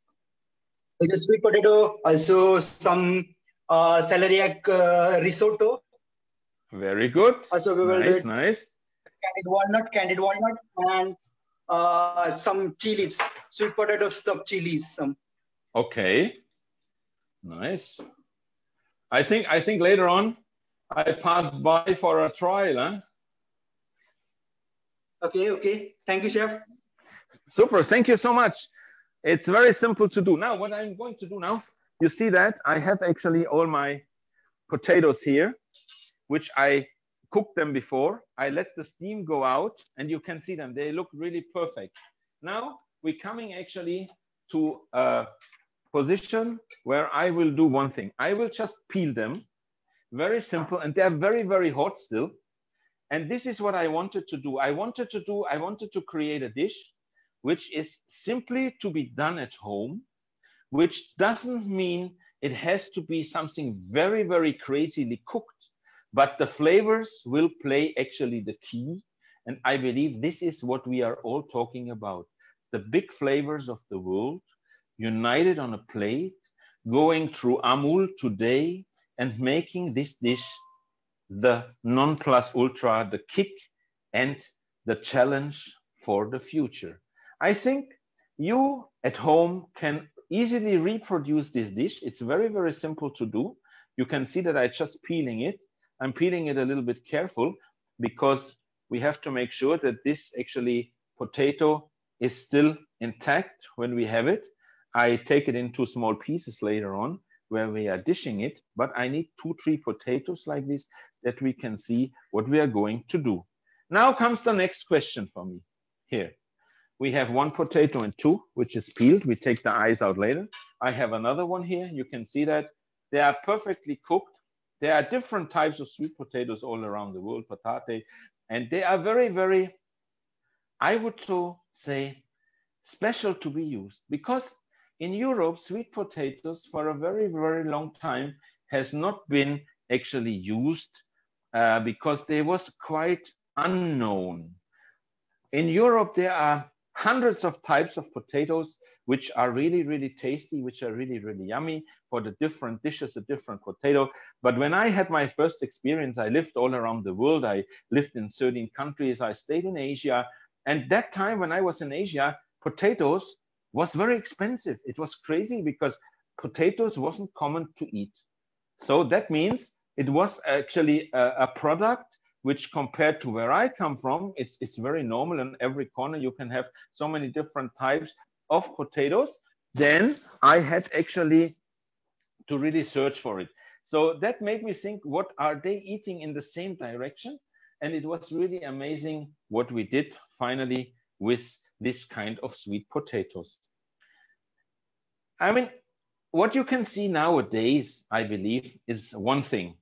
It's a sweet potato, also some celeriac risotto. Very good. Also we will do nice. Candied walnut, and some chilies, sweet potato stuffed chilies. Okay, nice. I think later on I pass by for a trial, huh? Okay. Thank you, Chef. Super, thank you so much. It's very simple to do. Now, what I'm going to do now, you see that I have actually all my potatoes here, which I cooked them before. I let the steam go out and you can see them. They look really perfect. Now we're coming actually to a position where I will do one thing. I will just peel them, very simple, and they're very, very hot still. And this is what I wanted to do. I wanted to create a dish which is simply to be done at home, which doesn't mean it has to be something very, very crazily cooked, but the flavors will play actually the key. And I believe this is what we are all talking about. The big flavors of the world united on a plate, going through Amul today and making this dish the non plus ultra, the kick and the challenge for the future. I think you at home can easily reproduce this dish. It's very, very simple to do. You can see that I just peeling it. I'm peeling it a little bit careful because we have to make sure that this actually potato is still intact when we have it. I take it into small pieces later on where we are dishing it, but I need 2-3 potatoes like this that we can see what we are going to do. Now comes the next question for me. Here, we have 1 potato and 2, which is peeled. We take the eyes out later. I have another one here. You can see that they are perfectly cooked. There are different types of sweet potatoes all around the world, patate, and they are very, very, I would so say, special to be used because in Europe, sweet potatoes for a very, very long time has not been actually used because they was quite unknown. In Europe, there are hundreds of types of potatoes which are really, really tasty, which are really, really yummy for the different dishes, a different potato. But when I had my first experience, I lived all around the world. I lived in 13 countries. I stayed in Asia. And that time when I was in Asia, potatoes was very expensive. It was crazy because potatoes wasn't common to eat. So that means it was actually a product which compared to where I come from, it's very normal. In every corner you can have so many different types of potatoes. Then I had actually to really search for it. So that made me think, what are they eating in the same direction? And it was really amazing what we did finally with this kind of sweet potatoes. I mean, what you can see nowadays, I believe, is one thing.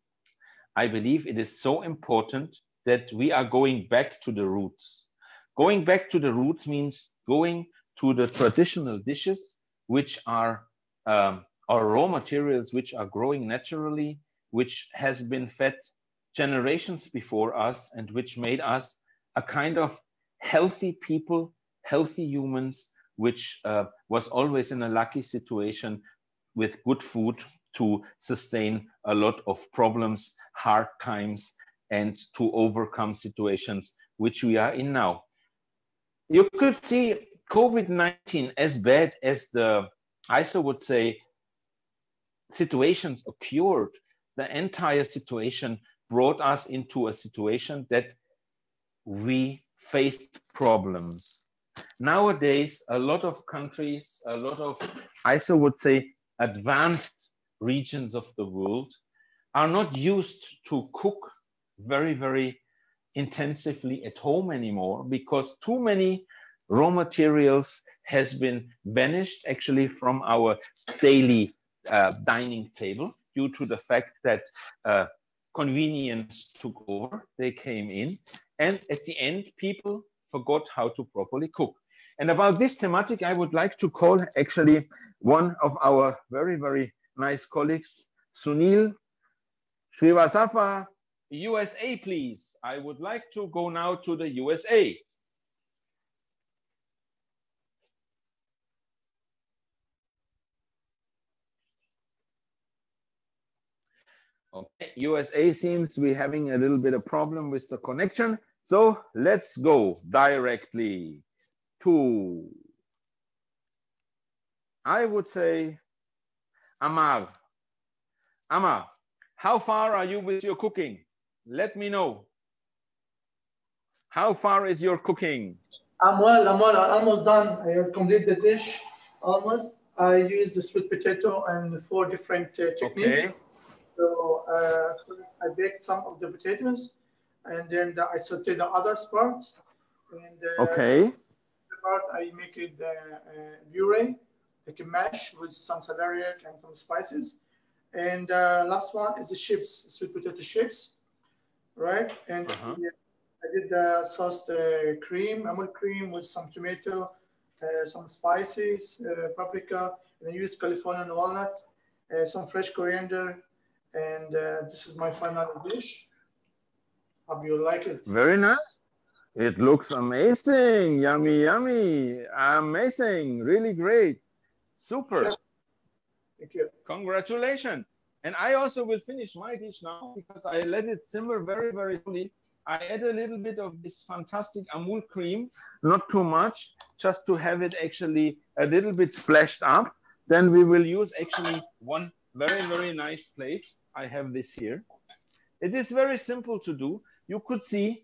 I believe it is so important that we are going back to the roots. Going back to the roots means going to the traditional dishes, which are our raw materials, which are growing naturally, which has been fed generations before us, and which made us a kind of healthy people, healthy humans, which was always in a lucky situation with good food to sustain a lot of problems, hard times, and to overcome situations which we are in now. You could see COVID-19, as bad as the ISO would say situations occurred, the entire situation brought us into a situation that we faced problems. Nowadays, a lot of countries, a lot of, ISO would say, advanced regions of the world are not used to cook very, very intensively at home anymore because too many raw materials has been banished actually from our daily dining table due to the fact that convenience took over, they came in, and at the end, people forgot how to properly cook. And about this thematic, I would like to call actually one of our very, very nice colleagues, Sunil Srivastava, USA, please. I would like to go now to the USA. Okay, USA seems to be having a little bit of problem with the connection. So let's go directly to, I would say, Amar. Amar, how far are you with your cooking? Let me know. How far is your cooking? I'm almost done. I have completed the dish almost. I use the sweet potato and 4 different techniques. Okay. So I baked some of the potatoes, and then I sauteed the other parts. And okay. The part I make it puree, like a mash with some celeriac and some spices. And last one is the chips, sweet potato chips, right? And I did the sauce, the cream, Amul cream with some tomato, some spices, paprika, and I used Californian walnut, some fresh coriander, and this is my final dish. Hope you like it. Very nice. It looks amazing. Yummy, yummy. Amazing. Really great. Super. Sure. Thank you. Congratulations. And I also will finish my dish now because I let it simmer very, very slowly. I add a little bit of this fantastic Amul cream, not too much, just to have it actually a little bit splashed up. Then we will use actually one very, very nice plate. I have this here. It is very simple to do. You could see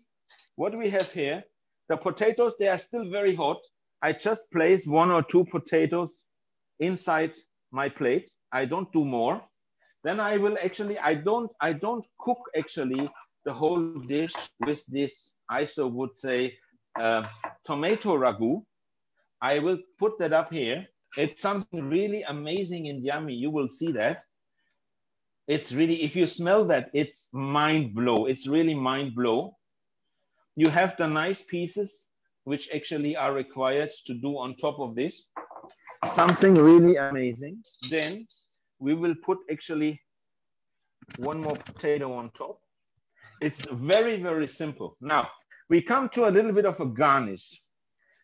what we have here. The potatoes, they are still very hot. I just place 1 or 2 potatoes inside my plate. I don't do more. Then I will actually, I don't cook actually the whole dish with this, ISO would say, tomato ragu. I will put that up here. It's something really amazing and yummy. You will see that. It's really, if you smell that, it's mind blow. It's really mind blow. You have the nice pieces, which actually are required to do on top of this. Something really amazing. Then we will put actually 1 more potato on top. It's very, very simple. Now, we come to a little bit of a garnish.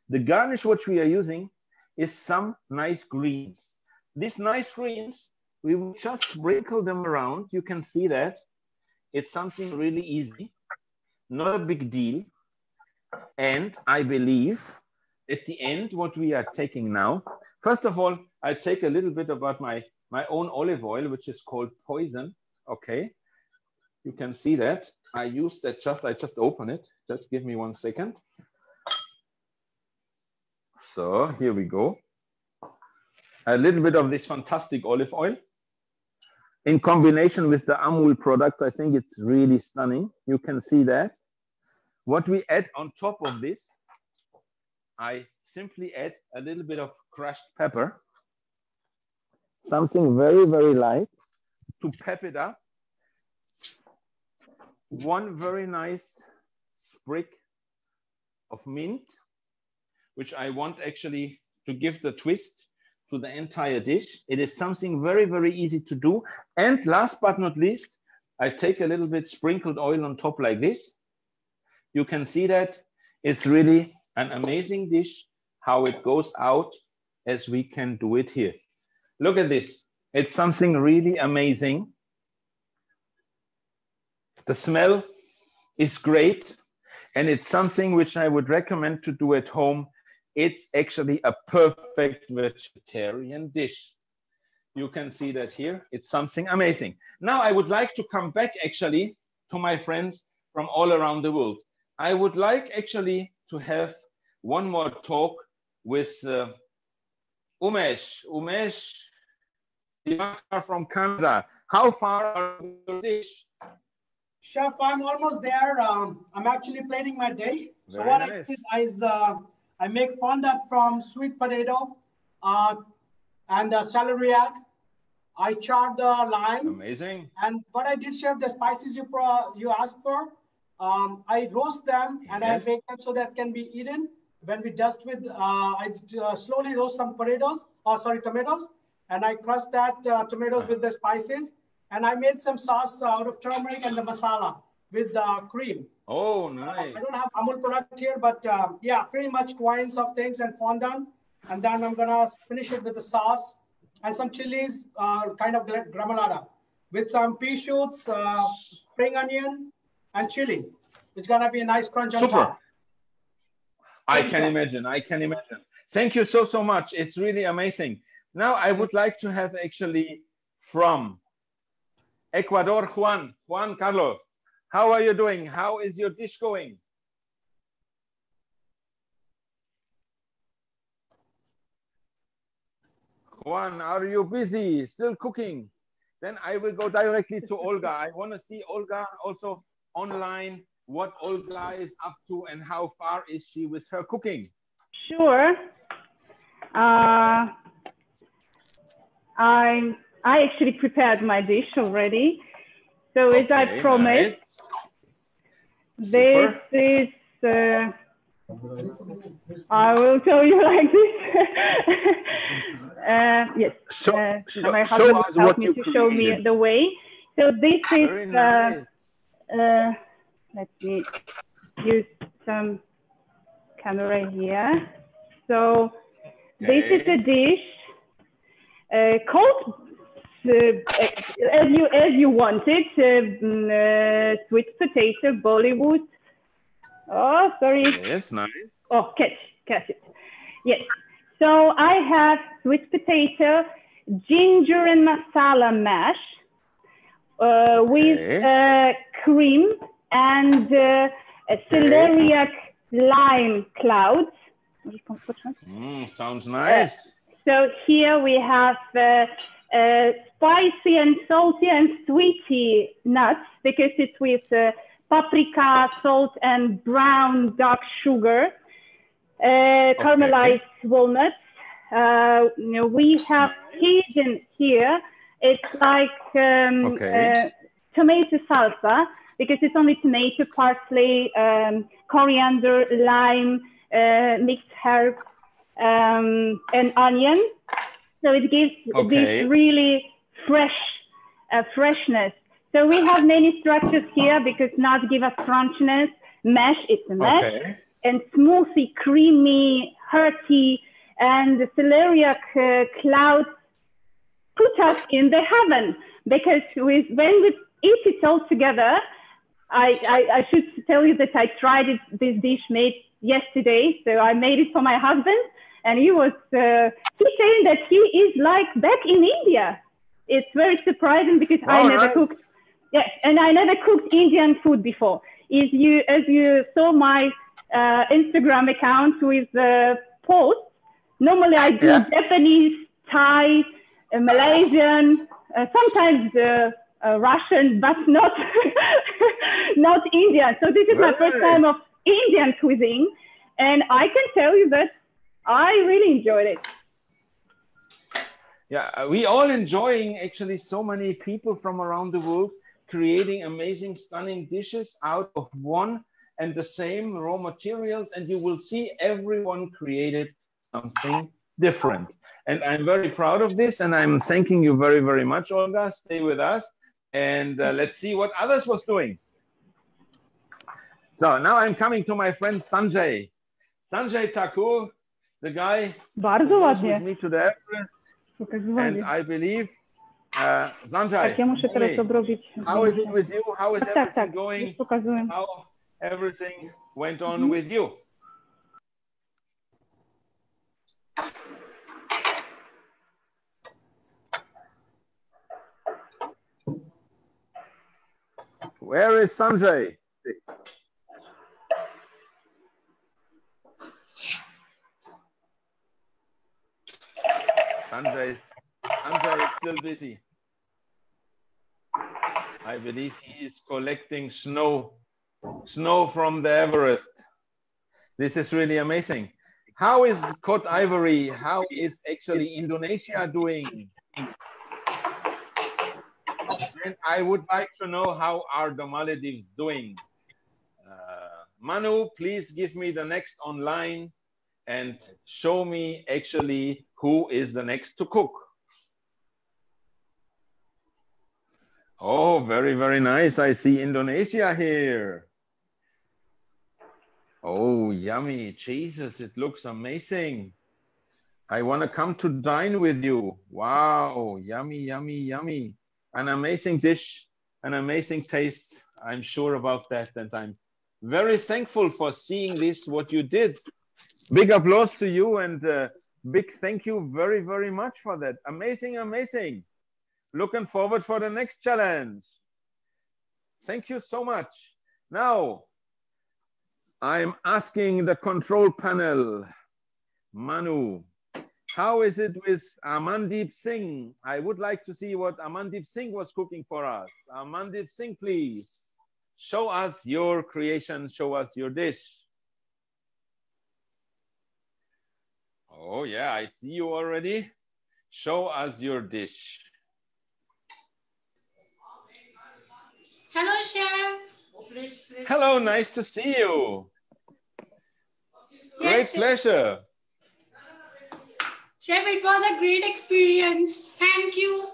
The garnish which we are using is some nice greens. These nice greens, we will just sprinkle them around. You can see that. It's something really easy, not a big deal. And I believe at the end, what we are taking now, first of all, I take a little bit about my own olive oil, which is called Poison. Okay. You can see that. I use that I just open it. Just give me 1 second. So here we go. A little bit of this fantastic olive oil. In combination with the Amul product, I think it's really stunning. You can see that. What we add on top of this, I simply add a little bit of crushed pepper. Something very, very light to pep it up. 1 very nice sprig of mint, which I want actually to give the twist to the entire dish. It is something very, very easy to do. And last but not least, I take a little bit sprinkled oil on top like this. You can see that it's really an amazing dish, how it goes out as we can do it here. Look at this. It's something really amazing. The smell is great. And it's something which I would recommend to do at home It's actually a perfect vegetarian dish. You can see that here. It's something amazing. Now I would like to come back actually to my friends from all around the world. I would like actually to have one more talk with Umesh. Umesh, you are from Canada. How far are your dish? Chef, I'm almost there. I'm actually plating my dish. So Very what nice. I did is I make fondant from sweet potato and celeriac. I chop the lime. Amazing. And what I did, Chef, the spices you asked for, I roast them and I bake them so that can be eaten. When we dust with, I slowly roast some tomatoes, and I crush that tomatoes with the spices. And I made some sauce out of turmeric and the masala with cream. Oh, nice. I don't have Amul product here, but yeah, pretty much coins of things and fondant. And then I'm gonna finish it with the sauce and some chilies, kind of gremolata, with some pea shoots, spring onion, and chili. It's gonna be a nice crunch on top. I can imagine. I can imagine. Thank you so, so much. It's really amazing. Now I would like to have actually from Ecuador, Juan Carlos. How are you doing? How is your dish going? Juan, are you busy? Still cooking? Then I will go directly to Olga. I want to see Olga also online, what Olga is up to and how far is she with her cooking? Sure. I actually prepared my dish already. So as I promised, this is, I will tell you like this. Yes, my husband helped me to show me the way. So this is, let me use some camera here. So this is a dish called, as you wanted, Sweet Potato Bollywood. Oh, sorry. Yes, nice. Oh, catch it. Yes. So I have sweet potato, ginger and masala mash with cream and celeriac lime clouds. Sounds nice. So here we have spicy and salty and sweety nuts because it's with paprika, salt, and brown dark sugar, caramelized walnuts. We have hidden here, it's like tomato salsa because it's only tomato, parsley, coriander, lime, mixed herbs, and onion. So it gives this really freshness. So we have many structures here because nuts give us crunchiness. Mash, it's a mash. And smoothie, creamy, hearty, and the celeriac clouds put us in the heaven. Because when we eat it all together, I should tell you that I tried this dish made yesterday. So I made it for my husband. And he was he's saying that he is like back in India. It's very surprising because I never cooked. Yes, and I never cooked Indian food before. As you saw my Instagram account with posts, normally I do Japanese, Thai, Malaysian, sometimes Russian, but not not Indian. So this is my first time of Indian cuisine, and I can tell you that I really enjoyed it. Yeah, we all enjoying actually so many people from around the world creating amazing, stunning dishes out of one and the same raw materials, and you will see everyone created something different. And I'm very proud of this, and I'm thanking you very, very much, Olga. Stay with us, and let's see what others was doing. So now I'm coming to my friend Sanjay. Sanjay Thakur, the guy who was with me to the airport, and I believe Sanjay, how is it with you? How is everything going? How everything went on with you? Where is Sanjay? Sanjay is still busy. I believe he is collecting snow from the Everest. This is really amazing. How is Côte d'Ivoire? How is actually Indonesia doing? And I would like to know how are the Maldives doing. Manu, please give me the next online and show me actually who is the next to cook. Oh, very, very nice. I see Indonesia here. Oh, yummy. Jesus, it looks amazing. I want to come to dine with you. Wow, yummy, yummy, yummy. An amazing dish, an amazing taste. I'm sure about that. And I'm very thankful for seeing this, what you did. Big applause to you and big thank you very, very much for that. Amazing, amazing. Looking forward for the next challenge. Thank you so much. Now, I'm asking the control panel, Manu, how is it with Amandeep Singh? I would like to see what Amandeep Singh was cooking for us. Amandeep Singh, please. Show us your creation, show us your dish. Oh yeah, I see you already. Show us your dish. Hello, Chef. Hello, nice to see you. Yes, Great pleasure. Chef, it was a great experience. Thank you.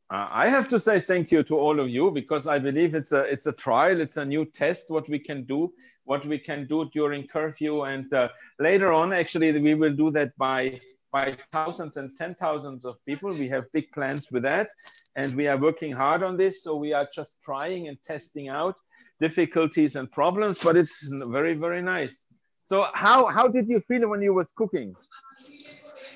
I have to say thank you to all of you because I believe it's a trial, it's a new test what we can do during curfew, and later on actually we will do that by thousands and 10,000s of people. We have big plans with that and we are working hard on this. So we are just trying and testing out difficulties and problems, but it's very, very nice. So how did you feel when you was cooking?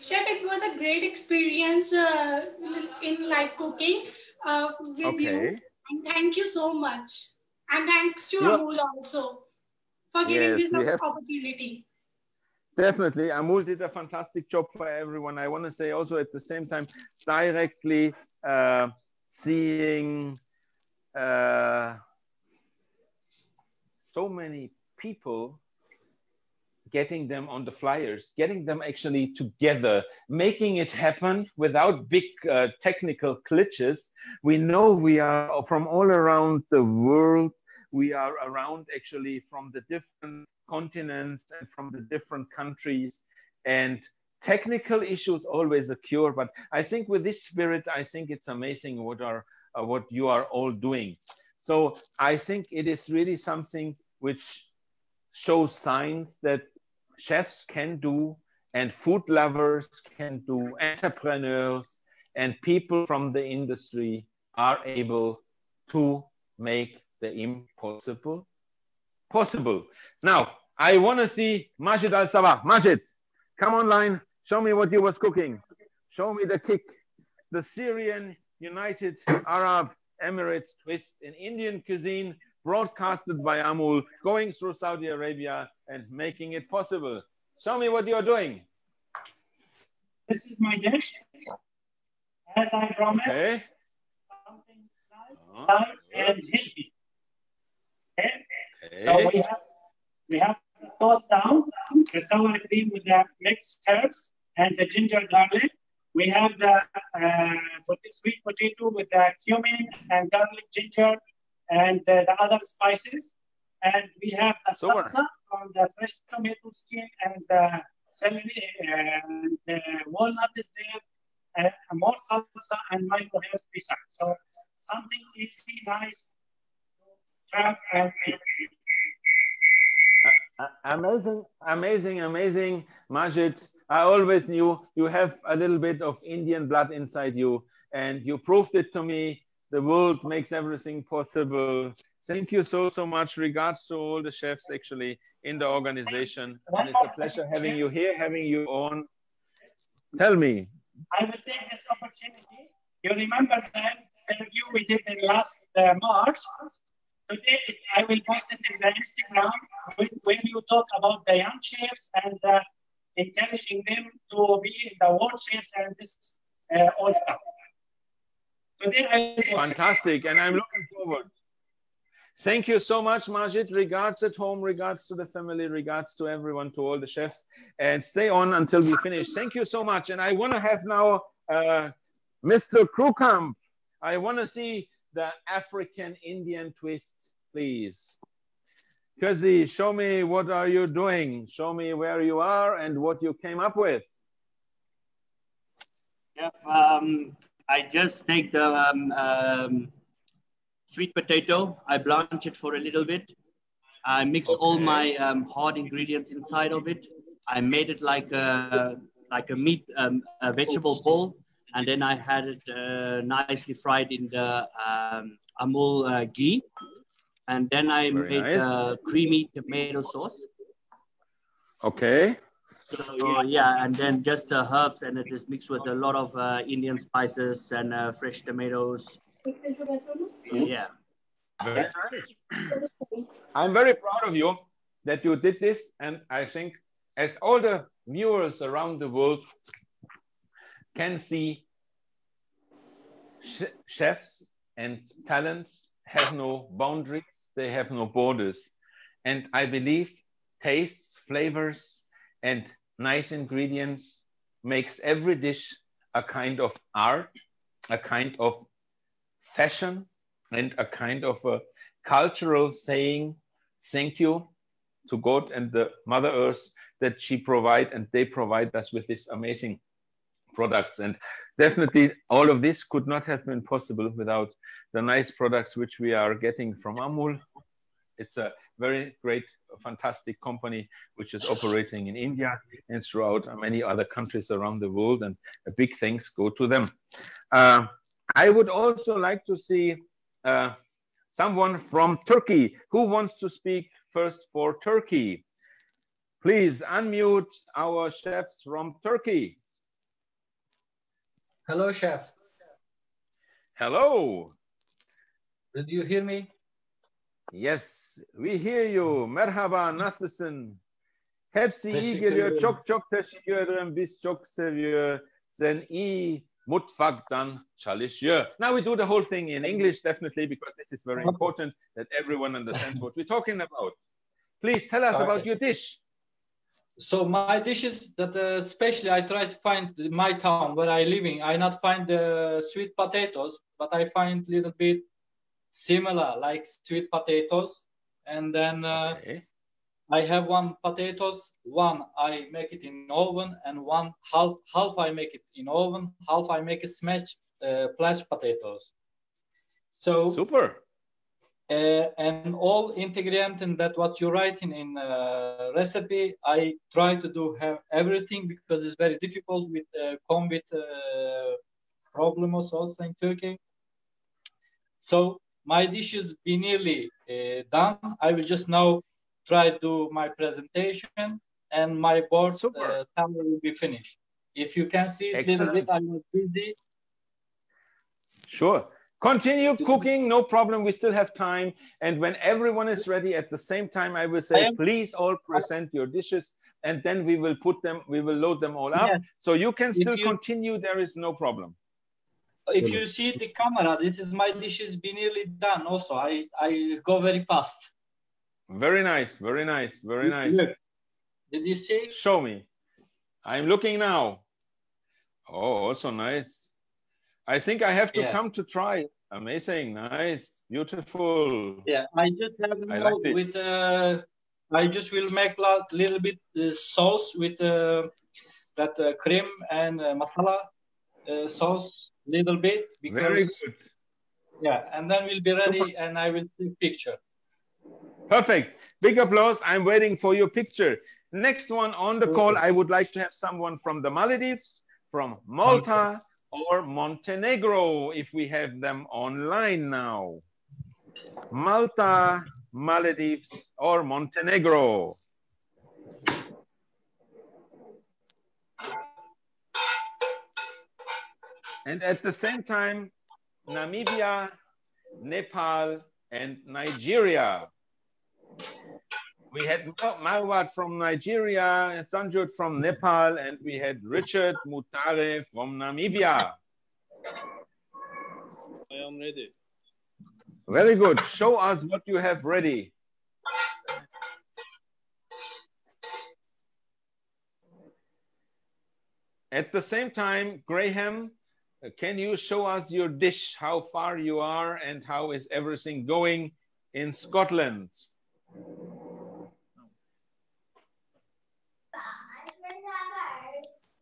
Chef, it was a great experience in live cooking with you. And thank you so much. And thanks to Amul also for giving this opportunity. Definitely. Amul did a fantastic job for everyone. I want to say also at the same time, directly seeing so many people, getting them on the flyers, getting them actually together, making it happen without big technical glitches. We know we are from all around the world. We are around actually from the different continents and from the different countries, and technical issues always occur. But I think with this spirit, I think it's amazing what you are all doing. So I think it is really something which shows signs that chefs can do, and food lovers can do, entrepreneurs and people from the industry are able to make the impossible possible. Now, I want to see Majid Al-Sabah. Majid, come online. Show me what you was cooking. Show me the kick. The Syrian United Arab Emirates twist in Indian cuisine, broadcasted by Amul, going through Saudi Arabia and making it possible. Show me what you're doing. This is my dish. As I promised, something light and healthy. Okay. So we have the sauce down, the sour cream with the mixed herbs and the ginger garlic. We have the sweet potato with the cumin and garlic, ginger, and the other spices. And we have the salsa on the fresh tomato skin and the celery and the walnut is there, more salsa and mango hair pizza. So something easy, nice, try and eat. Amazing, amazing, amazing, Majid. I always knew you have a little bit of Indian blood inside you, and you proved it to me the world makes everything possible. Thank you so much. Regards to all the chefs actually in the organization. And it's a pleasure having you here, having you on. Tell me. I will take this opportunity. You remember that interview we did in last March? Today I will post it in the Instagram where you talk about the young chefs and encouraging them to be in the world chefs and this all stuff. Today Fantastic, and I'm looking forward. Thank you so much, Majid. Regards at home, regards to the family, regards to everyone, to all the chefs, and stay on until we finish. Thank you so much. And I want to have now Mr. Krukamp. I want to see the African Indian twist, please. Kazi, show me what are you doing? Show me where you are and what you came up with. Chef, I just take the sweet potato. I blanch it for a little bit. I mix all my hard ingredients inside of it. I made it like a meat, a vegetable bowl, and then I had it nicely fried in the Amul ghee. And then I made creamy tomato sauce. Okay. So yeah, and then just the herbs, and it is mixed with a lot of Indian spices and fresh tomatoes. Yeah. Very nice. I'm very proud of you that you did this, and I think as all the viewers around the world can see, chefs and talents have no boundaries, they have no borders. And I believe tastes, flavors, and nice ingredients makes every dish a kind of art, a kind of fashion, and a kind of a cultural saying thank you to God and the Mother Earth that she provide and they provide us with this amazing products. And definitely all of this could not have been possible without the nice products which we are getting from Amul. It's a very great, fantastic company which is operating in India and throughout many other countries around the world, and a big thanks go to them. I would also like to see someone from Turkey. Who wants to speak first for Turkey? Please unmute our chefs from Turkey. Hello, chef. Hello. Did you hear me? Yes, we hear you. Merhaba, nasılsın? Hepsi iyi geliyor. Çok çok teşekkür ederim. Biz çok seviyor. Sen iyi mutfaktan çalışıyor. Now we do the whole thing in English, definitely, because this is very important that everyone understands what we're talking about. Please tell us about your dish. So my dishes that especially I try to find my town where I living. I not find the sweet potatoes, but I find a little bit similar like sweet potatoes. And then I have one potatoes, one I make it in oven, and one half I make it in oven, half I make it smashed flash potatoes. So super. And all ingredient in that what you're writing in recipe, I try to do have everything because it's very difficult with come with problems also in Turkey. So my dishes be nearly done. I will just now try to do my presentation, and my board timer will be finished. If you can see it a little bit, I was busy. Sure. Continue cooking, no problem. We still have time. And when everyone is ready at the same time, I will say, please all present your dishes, and then we will put them, we will load them all up. So you can still continue. There is no problem. If you see the camera, this is my dishes be nearly done. Also, I go very fast. Very nice, very nice, very nice. Did you see? Show me. I'm looking now. Oh, also nice. I think I have to come to try. Amazing, nice, beautiful. Yeah, I just have with I just will make a little bit sauce with that cream and masala sauce little bit. Because, very good. Yeah, and then we'll be ready, and I will take picture. Perfect. Big applause. I'm waiting for your picture. Next one on the call, I would like to have someone from the Maldives, from Malta, or Montenegro, if we have them online now? Malta, Maldives, or Montenegro? And at the same time, Namibia, Nepal, and Nigeria. We had Marwat from Nigeria, and Sanjut from Nepal, and we had Richard Mutare from Namibia. I am ready. Very good. Show us what you have ready. At the same time, Graham, can you show us your dish, how far you are and how is everything going in Scotland?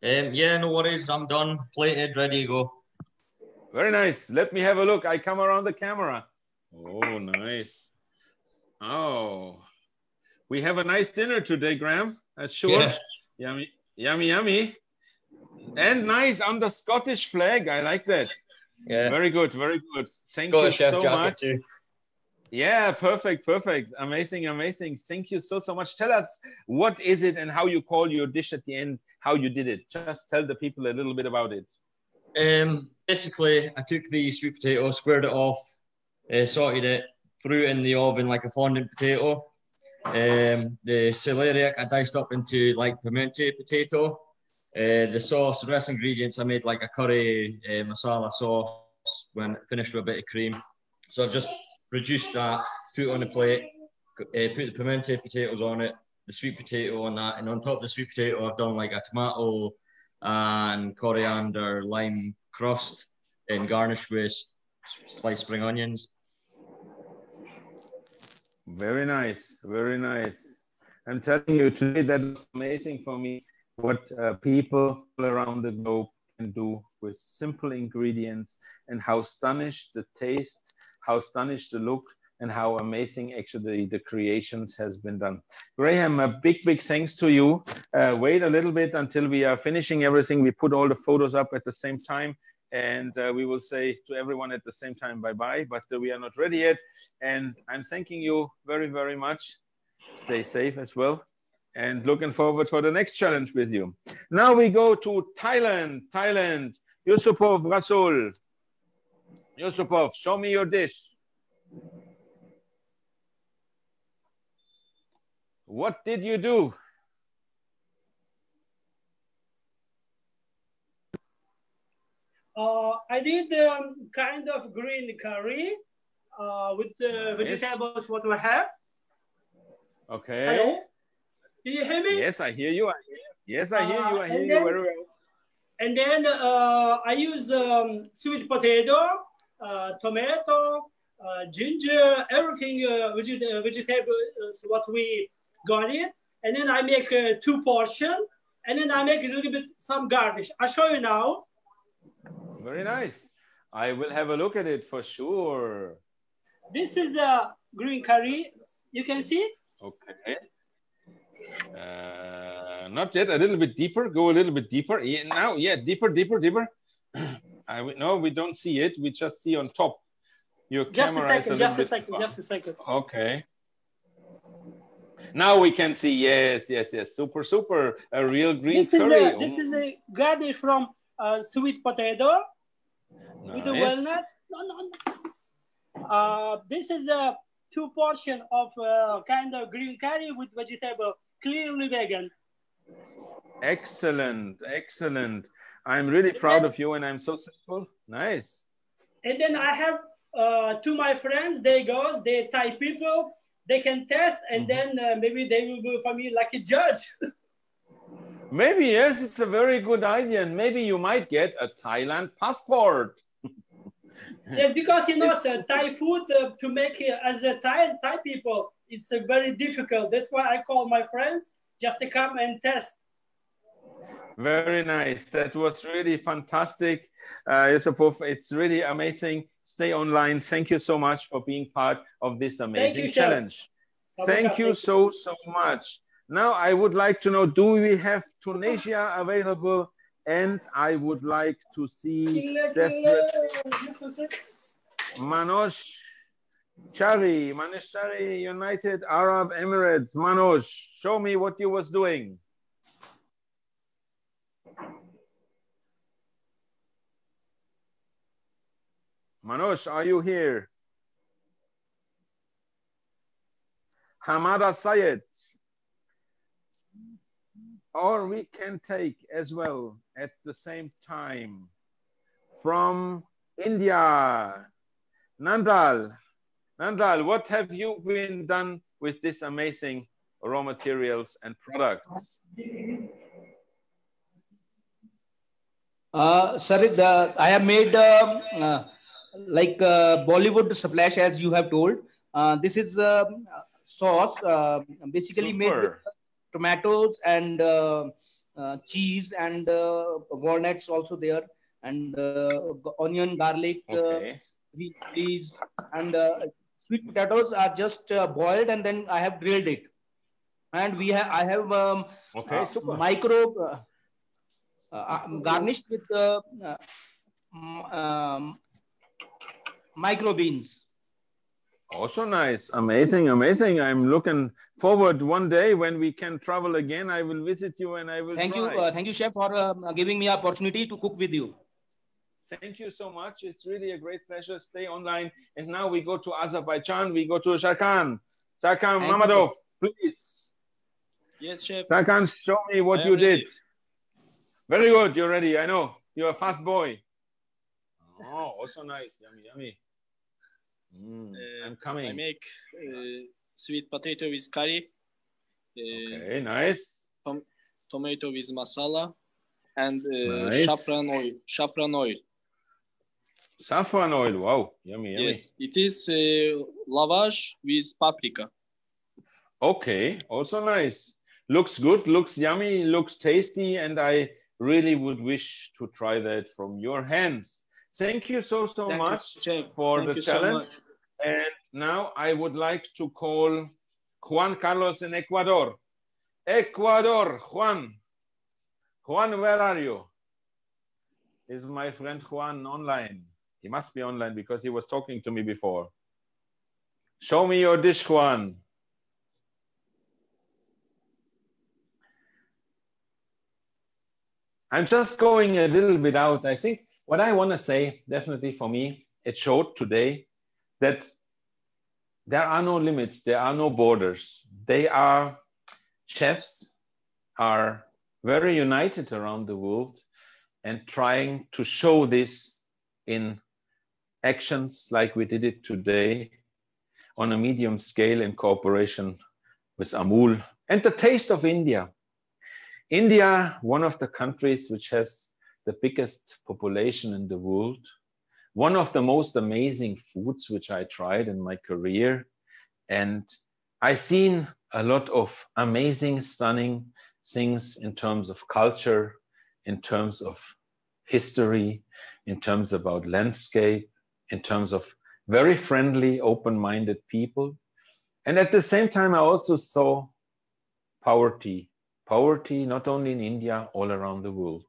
Yeah, no worries. I'm done. Plated, ready to go. Very nice. Let me have a look. I come around the camera. Oh, nice. Oh, we have a nice dinner today, Graham. That's sure. Yeah. Yummy, yummy, yummy. And nice on the Scottish flag. I like that. Yeah. Very good, very good. Thank Scottish you chef so jacket much. too. Yeah, perfect, perfect. Amazing, amazing. Thank you so much. Tell us what is it and how you call your dish at the end, how you did it. Just tell the people a little bit about it. Basically, I took the sweet potato, squared it off, sauteed it, threw it in the oven like a fondant potato. The celeriac I diced up into like pimento potato. The sauce, the rest ingredients, I made like a curry masala sauce when finished with a bit of cream. So I've just reduced that, put it on the plate, put the pimento potatoes on it, the sweet potato on that, and on top of the sweet potato, I've done like a tomato and coriander lime crust and garnished with sliced spring onions. Very nice, very nice. I'm telling you today that was amazing for me what people around the globe can do with simple ingredients and how astonished the taste, how astonished the look, and how amazing actually the creations has been done. Graham, a big thanks to you. Wait a little bit until we are finishing everything. We put all the photos up at the same time, and we will say to everyone at the same time bye-bye, but we are not ready yet. And I'm thanking you very, very much. Stay safe as well. And looking forward for the next challenge with you. Now we go to Thailand. Thailand, Yusupov Rasul. Yusupov, show me your dish. What did you do? I did kind of green curry with the vegetables what we have. Okay. Hello? Do you hear me? Yes, I hear you. Yes, I hear you. I hear you very well. And then I use sweet potato, tomato, ginger, everything vegetables what we got it. And then I make 2 portions. And then I make a little bit some garnish. I'll show you now. Very nice. I will have a look at it for sure. This is a green curry. You can see? Okay. Not yet. A little bit deeper. Go a little bit deeper. Yeah, now, yeah, deeper, deeper, deeper. No, we don't see it. We just see on top. Your camera is just a second. Okay. Now we can see. Yes, yes, yes. Super, super. A real green curry. This is a garnish from sweet potato with the walnuts. This is a 2 portion of kind of green curry with vegetable, clearly vegan. Excellent, excellent. I'm really proud of you and I'm so thankful. Nice. And then I have to my friends, they're Thai people, they can test and then maybe they will be for me like a judge. Maybe, yes, it's a very good idea. And maybe you might get a Thailand passport. Yes, because you know, the Thai food to make as a Thai people, it's very difficult. That's why I call my friends just to come and test. Very nice. That was really fantastic. Yusupov, it's really amazing. Stay online. Thank you so much for being part of this amazing challenge. Thank you so much. Now I would like to know, do we have Tunisia available And I would like to see definitely Manoj Chari, United Arab Emirates. Manoj, show me what you was doing. Manoj, are you here? Hamada Sayed. Or we can take as well at the same time from India, Nandal. Nandal, what have you been done with this amazing raw materials and products? Sir, I have made like Bollywood Splash, as you have told. This is sauce, basically made with tomatoes and cheese and walnuts also there, and onion, garlic, green chilies, and sweet potatoes are just boiled, and then I have grilled it. And I have micro garnished with micro beans. Also nice, amazing, amazing. I'm looking forward one day when we can travel again. I will visit you and I will thank you, chef, for giving me an opportunity to cook with you. Thank you so much. It's really a great pleasure. Stay online. And now we go to Azerbaijan. We go to Sharkan. Sharkan Mamadov, please. Yes, chef. Sharkan, show me what you did. Very good. You're ready. I know. You're a fast boy. Oh, also nice. Yummy, yummy. I'm coming. I make sweet potato with curry. Okay, nice. Tomato with masala and nice. saffron oil. Saffron oil. Saffron oil. Wow, yummy, yummy. Yes, it is lavash with paprika. Okay, also nice. Looks good. Looks yummy. Looks tasty, and I really would wish to try that from your hands. Thank you so much for the challenge. And now I would like to call Juan Carlos in Ecuador. Ecuador, Juan. Juan, where are you? Is my friend Juan online? He must be online because he was talking to me before. Show me your dish, Juan. I'm just going a little bit out. I think what I want to say, definitely for me, it showed today that there are no limits, there are no borders. Chefs are very united around the world and trying to show this in actions like we did it today on a medium scale in cooperation with Amul and the taste of India. India, one of the countries which has the biggest population in the world, one of the most amazing foods which I tried in my career. And I've seen a lot of amazing, stunning things in terms of culture, in terms of history, in terms about landscape, in terms of very friendly, open-minded people. And at the same time, I also saw poverty not only in India, all around the world.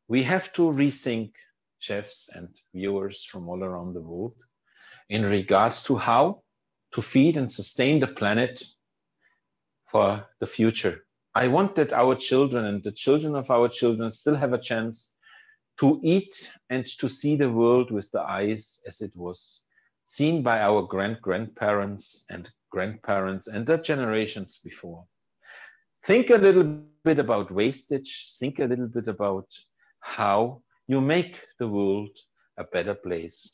We have to rethink, chefs and viewers from all around the world, in regards to how to feed and sustain the planet for the future. I want that our children and the children of our children still have a chance to eat and to see the world with the eyes as it was seen by our grandparents and grandparents and the generations before. Think a little bit about wastage, think a little bit about how you make the world a better place.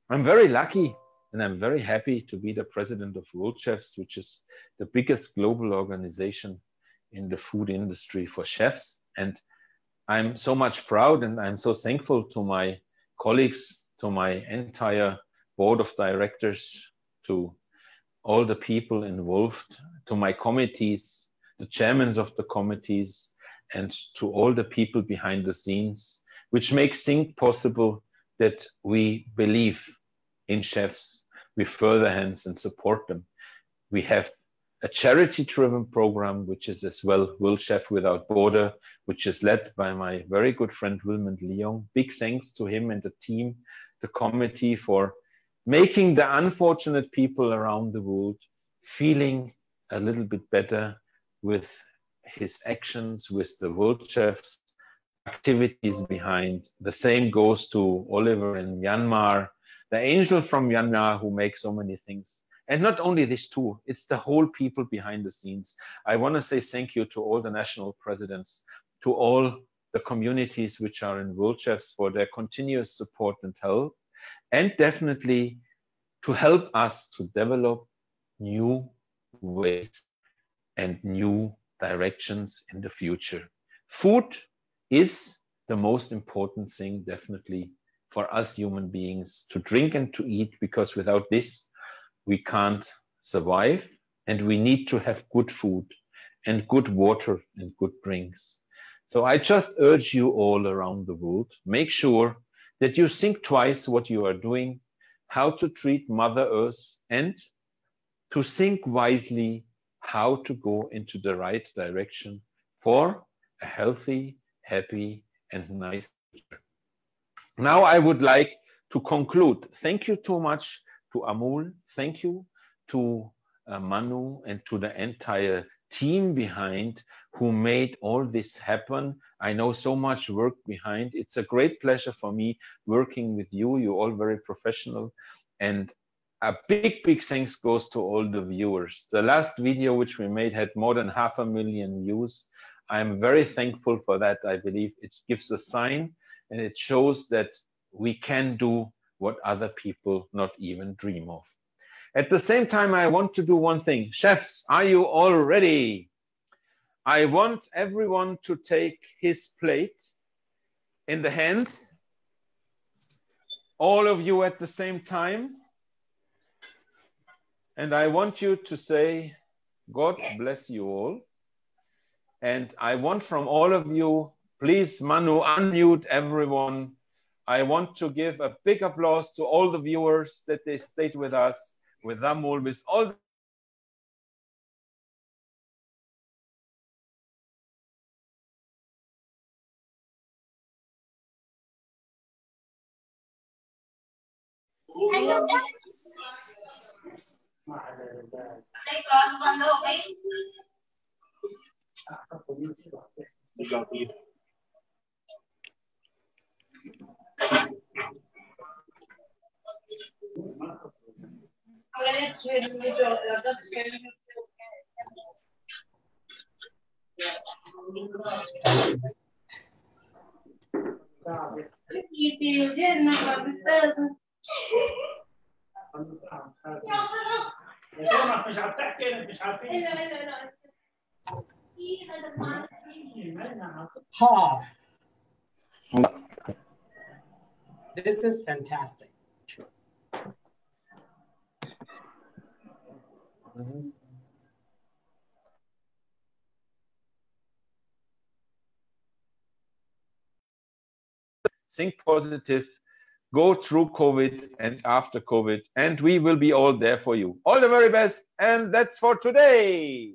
I'm very lucky and I'm very happy to be the president of World Chefs, which is the biggest global organization in the food industry for chefs. And I'm so much proud and I'm so thankful to my colleagues, to my entire board of directors, to all the people involved, to my committees, the chairmen of the committees, and to all the people behind the scenes, which makes things possible that we believe in chefs with further hands and support them. We have a charity-driven program, which is as well World Chef Without Border, which is led by my very good friend Wilmond Leong. Big thanks to him and the team, the committee, for making the unfortunate people around the world feeling a little bit better with his actions, with the World Chefs activities behind. The same goes to Oliver in Myanmar, the angel from Myanmar who makes so many things. And not only these two, it's the whole people behind the scenes. I want to say thank you to all the national presidents, to all the communities which are in World Chefs for their continuous support and help, and definitely to help us to develop new ways and new directions in the future. Food is the most important thing, definitely, for us human beings, to drink and to eat, because without this, we can't survive, and we need to have good food and good water and good drinks. So I just urge you all around the world, make sure that you think twice what you are doing, how to treat Mother Earth, and to think wisely how to go into the right direction for a healthy, happy, and nice future. Now I would like to conclude. Thank you too much to Amul. Thank you to Manu and to the entire team behind who made all this happen. I know so much work behind. It's a great pleasure for me working with you. You're all very professional. And a big, big thanks goes to all the viewers. The last video which we made had more than 500,000 views. I'm very thankful for that. I believe it gives a sign, and it shows that we can do what other people not even dream of. At the same time, I want to do one thing. Chefs, are you all ready? I want everyone to take his plate in the hand. All of you at the same time. And I want you to say, God bless you all. And I want from all of you, please, Manu, unmute everyone. I want to give a big applause to all the viewers that they stayed with us, with Amul, with all. This is fantastic. Think positive, go through COVID and after COVID, and we will be all there for you. All the very best, and that's for today.